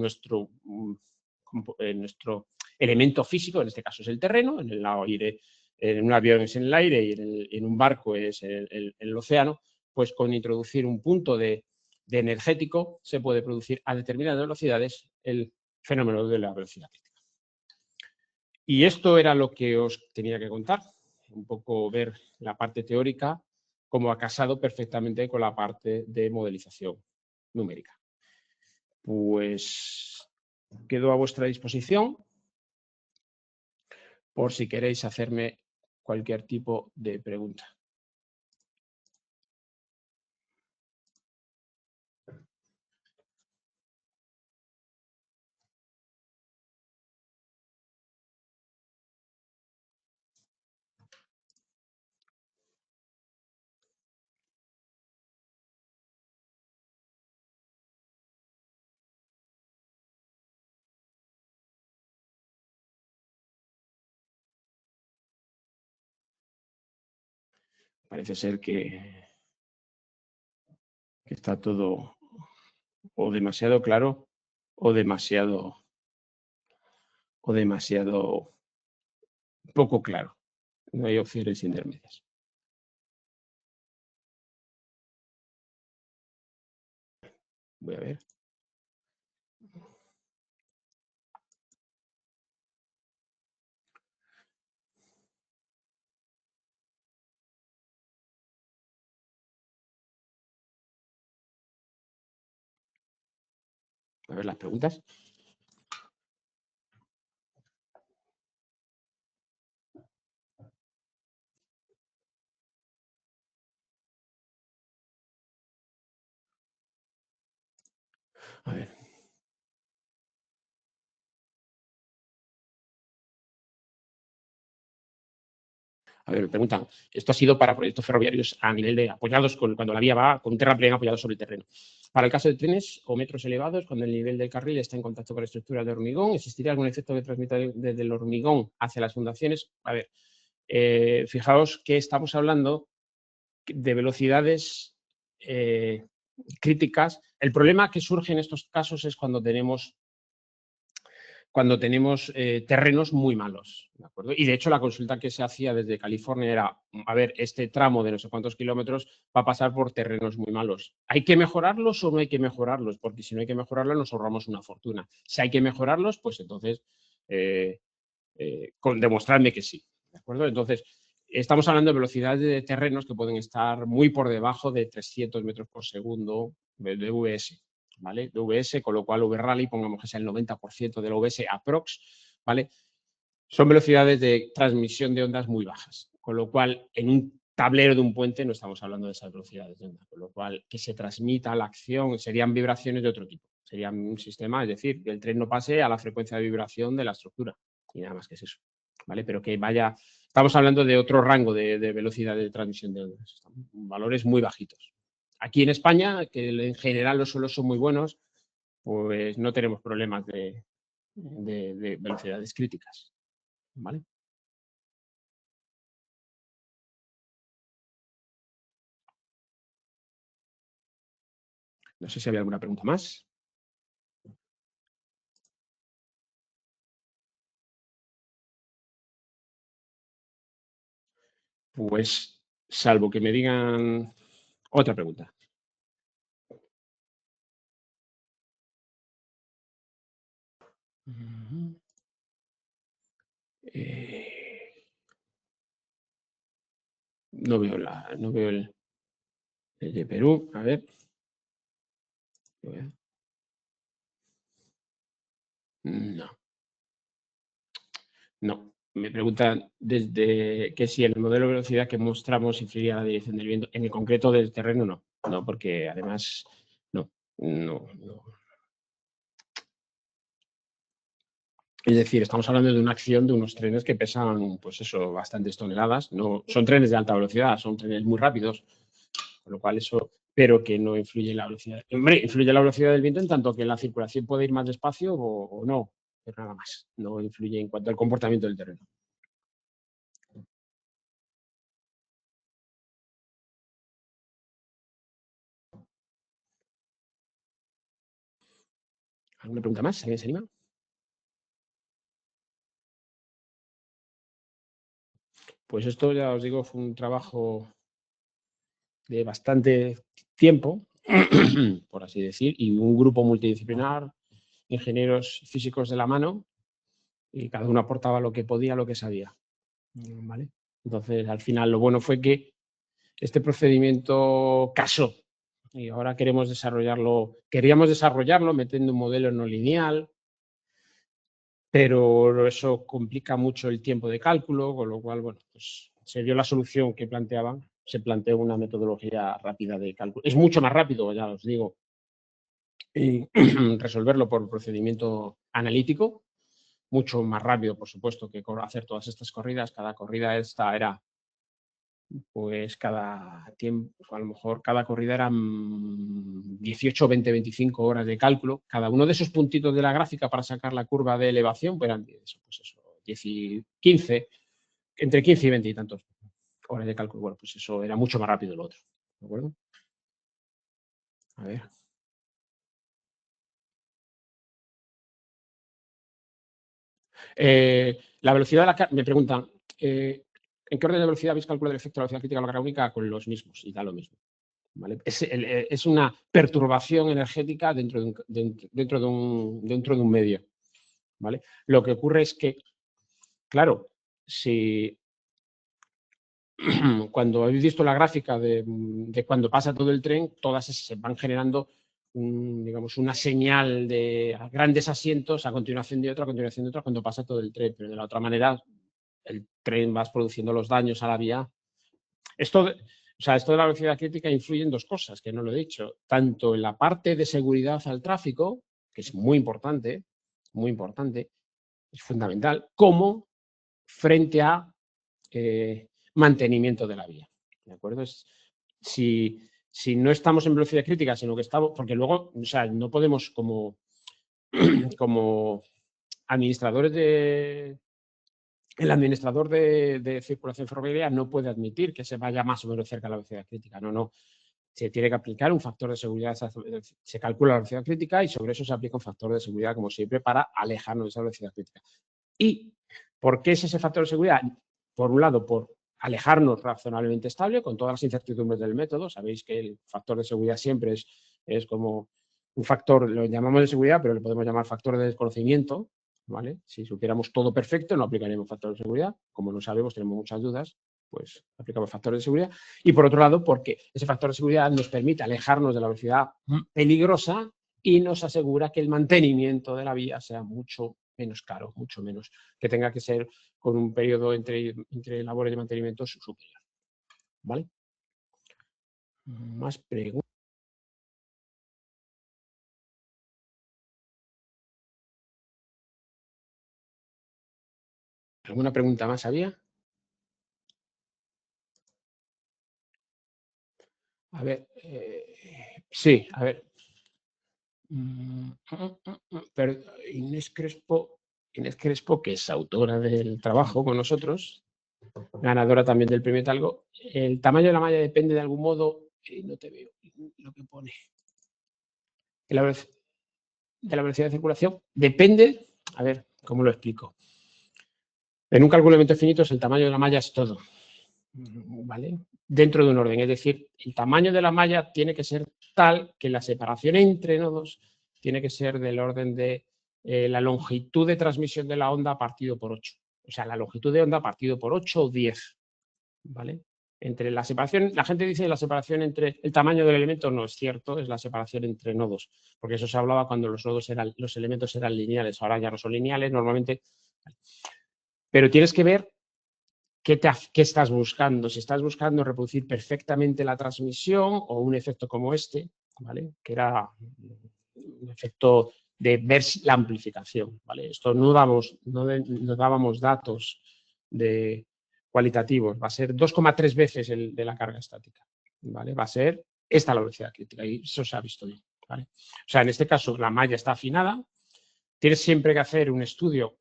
nuestro elemento físico, en este caso es el terreno, en el aire, en un avión es en el aire y en un barco es el océano, pues con introducir un punto de energético se puede producir a determinadas velocidades el fenómeno de la velocidad crítica. Y esto era lo que os tenía que contar, un poco ver la parte teórica como ha casado perfectamente con la parte de modelización numérica. Pues quedo a vuestra disposición por si queréis hacerme cualquier tipo de pregunta. Parece ser que está todo o demasiado claro o demasiado poco claro. No hay opciones intermedias. Voy a ver. A ver las preguntas. A ver. A ver, me preguntan, esto ha sido para proyectos ferroviarios a nivel de apoyados cuando la vía va con un terraplén apoyado sobre el terreno. Para el caso de trenes o metros elevados, cuando el nivel del carril está en contacto con la estructura de hormigón, ¿existiría algún efecto que transmita desde el hormigón hacia las fundaciones? A ver, fijaos que estamos hablando de velocidades críticas. El problema que surge en estos casos es cuando tenemos terrenos muy malos, ¿de acuerdo? Y de hecho la consulta que se hacía desde California era, a ver, este tramo de no sé cuántos kilómetros va a pasar por terrenos muy malos. ¿Hay que mejorarlos o no hay que mejorarlos? Porque si no hay que mejorarlos nos ahorramos una fortuna. Si hay que mejorarlos, pues entonces demostradme que sí, ¿de acuerdo? Entonces, estamos hablando de velocidades de terrenos que pueden estar muy por debajo de 300 metros por segundo de VS. ¿Vale? De VS, con lo cual V-Rally, pongamos que sea el 90% del VS aprox, ¿vale? Son velocidades de transmisión de ondas muy bajas, con lo cual en un tablero de un puente no estamos hablando de esas velocidades de onda, con lo cual que se transmita la acción serían vibraciones de otro tipo, sería un sistema, es decir, que el tren no pase a la frecuencia de vibración de la estructura y nada más que es eso, ¿vale? Pero que vaya, estamos hablando de otro rango de velocidad de transmisión de ondas, valores muy bajitos. Aquí en España, que en general los suelos son muy buenos, pues no tenemos problemas de velocidades críticas, ¿vale? No sé si había alguna pregunta más. Pues, salvo que me digan otra pregunta. No veo el de Perú. A ver. No. No. Me preguntan desde que si el modelo de velocidad que mostramos influiría la dirección del viento. En el concreto del terreno, no. No, porque además, no. Es decir, estamos hablando de una acción de unos trenes que pesan, pues eso, bastantes toneladas. No, son trenes de alta velocidad, son trenes muy rápidos, con lo cual eso pero que no influye en la velocidad. Hombre, influye en la velocidad del viento en tanto que la circulación puede ir más despacio o no, pero nada más. No influye en cuanto al comportamiento del terreno. ¿Alguna pregunta más? ¿Alguien se anima? Pues esto, ya os digo, fue un trabajo de bastante tiempo, por así decir, y un grupo multidisciplinar, ingenieros físicos de la mano, y cada uno aportaba lo que podía, lo que sabía. ¿Vale? Entonces, al final, lo bueno fue que este procedimiento casó y ahora queríamos desarrollarlo metiendo un modelo no lineal, pero eso complica mucho el tiempo de cálculo, con lo cual, bueno, pues se dio la solución que planteaban, se planteó una metodología rápida de cálculo. Es mucho más rápido, ya os digo, y resolverlo por procedimiento analítico, mucho más rápido, por supuesto, que hacer todas estas corridas. Cada corrida esta era, pues cada tiempo, a lo mejor cada corrida eran 18, 20, 25 horas de cálculo. Cada uno de esos puntitos de la gráfica para sacar la curva de elevación, pues eran eso, 10 y 15, entre 15 y 20 y tantos horas de cálculo. Bueno, pues eso era mucho más rápido lo otro. ¿De acuerdo? A ver. La velocidad de la me preguntan, ¿en qué orden de velocidad habéis calculado el efecto de la velocidad crítica de la carga única? Con los mismos, y da lo mismo. ¿Vale? Es una perturbación energética dentro de un medio. ¿Vale? Lo que ocurre es que, claro, si cuando habéis visto la gráfica de cuando pasa todo el tren, todas se van generando digamos, una señal de grandes asientos a continuación de otra, a continuación de otra, cuando pasa todo el tren. Pero de la otra manera, el tren va produciendo los daños a la vía. Esto de la velocidad crítica influye en dos cosas, que no lo he dicho. Tanto en la parte de seguridad al tráfico, que es muy importante, es fundamental, como frente a mantenimiento de la vía. ¿De acuerdo? Si no estamos en velocidad crítica, sino que estamos, porque luego, o sea, no podemos como administradores el administrador de circulación ferroviaria no puede admitir que se vaya más o menos cerca de la velocidad crítica. No. Se tiene que aplicar un factor de seguridad, se calcula la velocidad crítica y sobre eso se aplica un factor de seguridad, como siempre, para alejarnos de esa velocidad crítica. ¿Y por qué es ese factor de seguridad? Por un lado, por alejarnos razonablemente estable con todas las incertidumbres del método. Sabéis que el factor de seguridad siempre es como un factor, lo llamamos de seguridad, pero le podemos llamar factor de desconocimiento. ¿Vale? Si supiéramos todo perfecto, no aplicaríamos factor de seguridad. Como no sabemos, tenemos muchas dudas, pues aplicamos factores de seguridad. Y por otro lado, porque ese factor de seguridad nos permite alejarnos de la velocidad peligrosa y nos asegura que el mantenimiento de la vía sea mucho menos caro, mucho menos, que tenga que ser con un periodo entre labores de mantenimiento superior. ¿Vale? Más preguntas. ¿Alguna pregunta más había? A ver, sí, a ver. Pero Inés Crespo, que es autora del trabajo con nosotros, ganadora también del premio Talgo, el tamaño de la malla depende de algún modo, no te veo lo que pone, de la velocidad de circulación, depende, a ver, ¿cómo lo explico? En un cálculo de elementos finitos el tamaño de la malla es todo, ¿vale? Dentro de un orden, es decir, el tamaño de la malla tiene que ser tal que la separación entre nodos tiene que ser del orden de la longitud de transmisión de la onda partido por 8. O sea, la longitud de onda partido por 8 o 10, ¿vale? Entre la separación, la gente dice la separación entre el tamaño del elemento, no es cierto, es la separación entre nodos, porque eso se hablaba cuando los elementos eran lineales, ahora ya no son lineales, normalmente. Pero tienes que ver qué estás buscando. Si estás buscando reproducir perfectamente la transmisión o un efecto como este, ¿vale? Que era un efecto de ver la amplificación, ¿vale? Esto no dábamos datos cualitativos, va a ser 2,3 veces el de la carga estática, ¿vale? Va a ser esta es la velocidad crítica y eso se ha visto bien, ¿vale? O sea, en este caso la malla está afinada, tienes siempre que hacer un estudio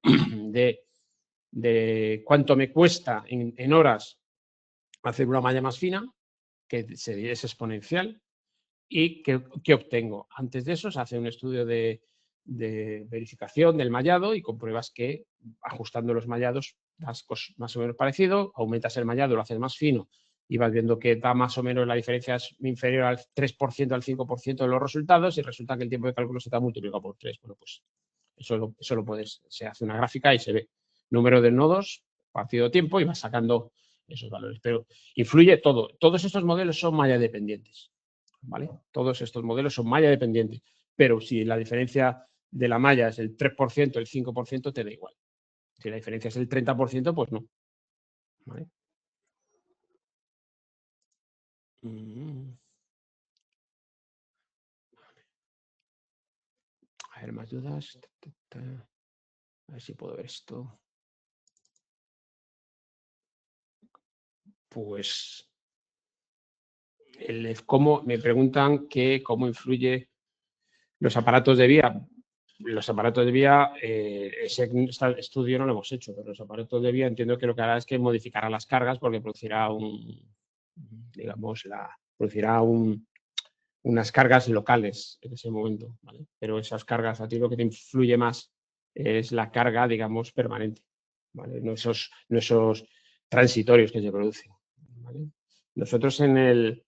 de cuánto me cuesta en horas hacer una malla más fina, que es exponencial, y qué obtengo. Antes de eso se hace un estudio de verificación del mallado y compruebas que ajustando los mallados das más o menos parecido, aumentas el mallado, lo haces más fino y vas viendo que da más o menos la diferencia es inferior al 3%, al 5% de los resultados y resulta que el tiempo de cálculo se está multiplicado por 3. Bueno, pues eso lo puedes, se hace una gráfica y se ve número de nodos, partido tiempo y vas sacando esos valores. Pero influye todo. Todos estos modelos son malla dependientes, ¿vale? Todos estos modelos son malla dependientes. Pero si la diferencia de la malla es el 3%, el 5%, te da igual. Si la diferencia es el 30%, pues no. ¿Vale? A ver, más dudas. A ver si puedo ver esto. Pues cómo me preguntan que cómo influye los aparatos de vía. Los aparatos de vía, ese estudio no lo hemos hecho, pero los aparatos de vía entiendo que lo que hará es que modificará las cargas porque producirá unas cargas locales en ese momento, ¿vale? Pero esas cargas, a ti lo que te influye más es la carga, digamos, permanente, ¿vale? No esos transitorios que se producen, ¿vale? Nosotros en el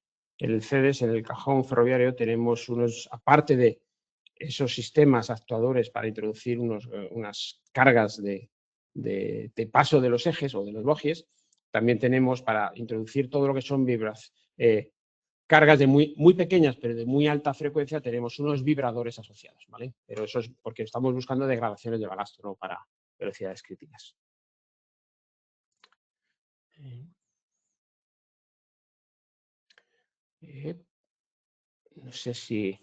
CEDES, en el cajón ferroviario, tenemos aparte de esos sistemas actuadores para introducir unas cargas de paso de los ejes o de los bogies, también tenemos para introducir todo lo que son cargas de muy pequeñas pero de muy alta frecuencia, tenemos unos vibradores asociados, ¿vale? Pero eso es porque estamos buscando degradaciones de balasto, no para velocidades críticas. No sé si...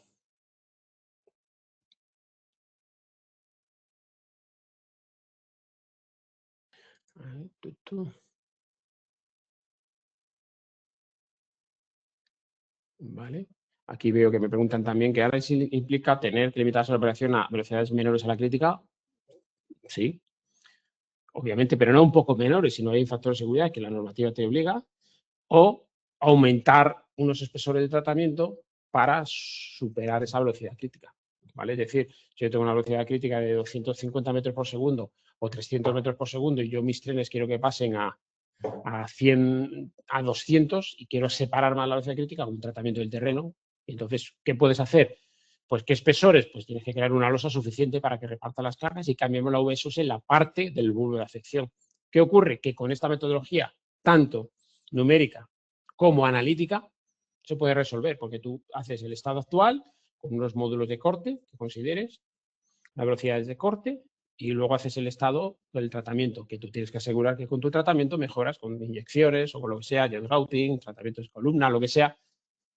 Vale. Aquí veo que me preguntan también que ahora sí implica tener que limitar la operación a velocidades menores a la crítica. Sí, obviamente, pero no un poco menores, sino hay un factor de seguridad que la normativa te obliga, o aumentar unos espesores de tratamiento para superar esa velocidad crítica, ¿vale? Es decir, si yo tengo una velocidad crítica de 250 metros por segundo o 300 metros por segundo y yo mis trenes quiero que pasen a 100, a 200 y quiero separar más la velocidad crítica con un tratamiento del terreno, entonces, ¿qué puedes hacer? Pues, ¿qué espesores? Pues tienes que crear una losa suficiente para que reparta las cargas y cambiemos la VSUS en la parte del bulbo de afección. ¿Qué ocurre? Que con esta metodología, tanto numérica como analítica, se puede resolver, porque tú haces el estado actual con unos módulos de corte que consideres, las velocidades de corte, y luego haces el estado del tratamiento, que tú tienes que asegurar que con tu tratamiento mejoras con inyecciones o con lo que sea, jet routing, tratamientos de columna, lo que sea,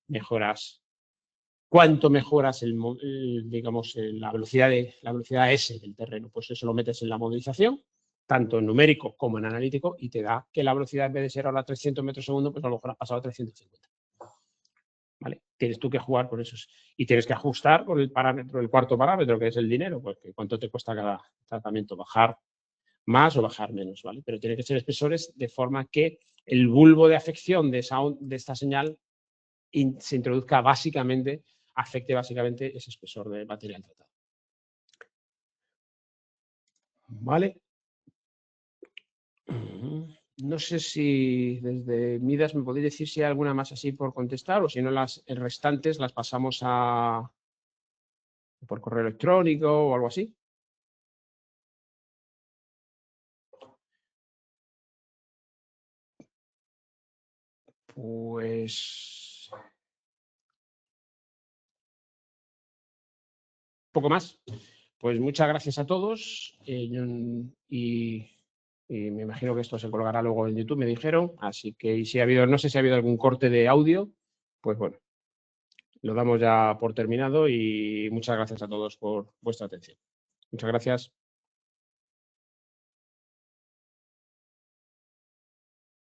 mejoras. ¿Cuánto mejoras digamos, la velocidad S del terreno? Pues eso lo metes en la modelización, tanto en numérico como en analítico, y te da que la velocidad en vez de ser ahora 300 metros segundo, pues a lo mejor ha pasado a 350. ¿Vale? Tienes tú que jugar con esos. Y tienes que ajustar con el parámetro, el cuarto parámetro, que es el dinero, pues cuánto te cuesta cada tratamiento, bajar más o bajar menos, ¿vale? Pero tiene que ser espesores de forma que el bulbo de afección de esta señal se introduzca básicamente, afecte básicamente ese espesor de material tratado. ¿Vale? No sé si desde Midas me podéis decir si hay alguna más así por contestar o si no las restantes las pasamos por correo electrónico o algo así. Pues poco más. Pues muchas gracias a todos y me imagino que esto se colgará luego en YouTube, me dijeron. Así que si ha habido, no sé si ha habido algún corte de audio, pues bueno, lo damos ya por terminado y muchas gracias a todos por vuestra atención. Muchas gracias.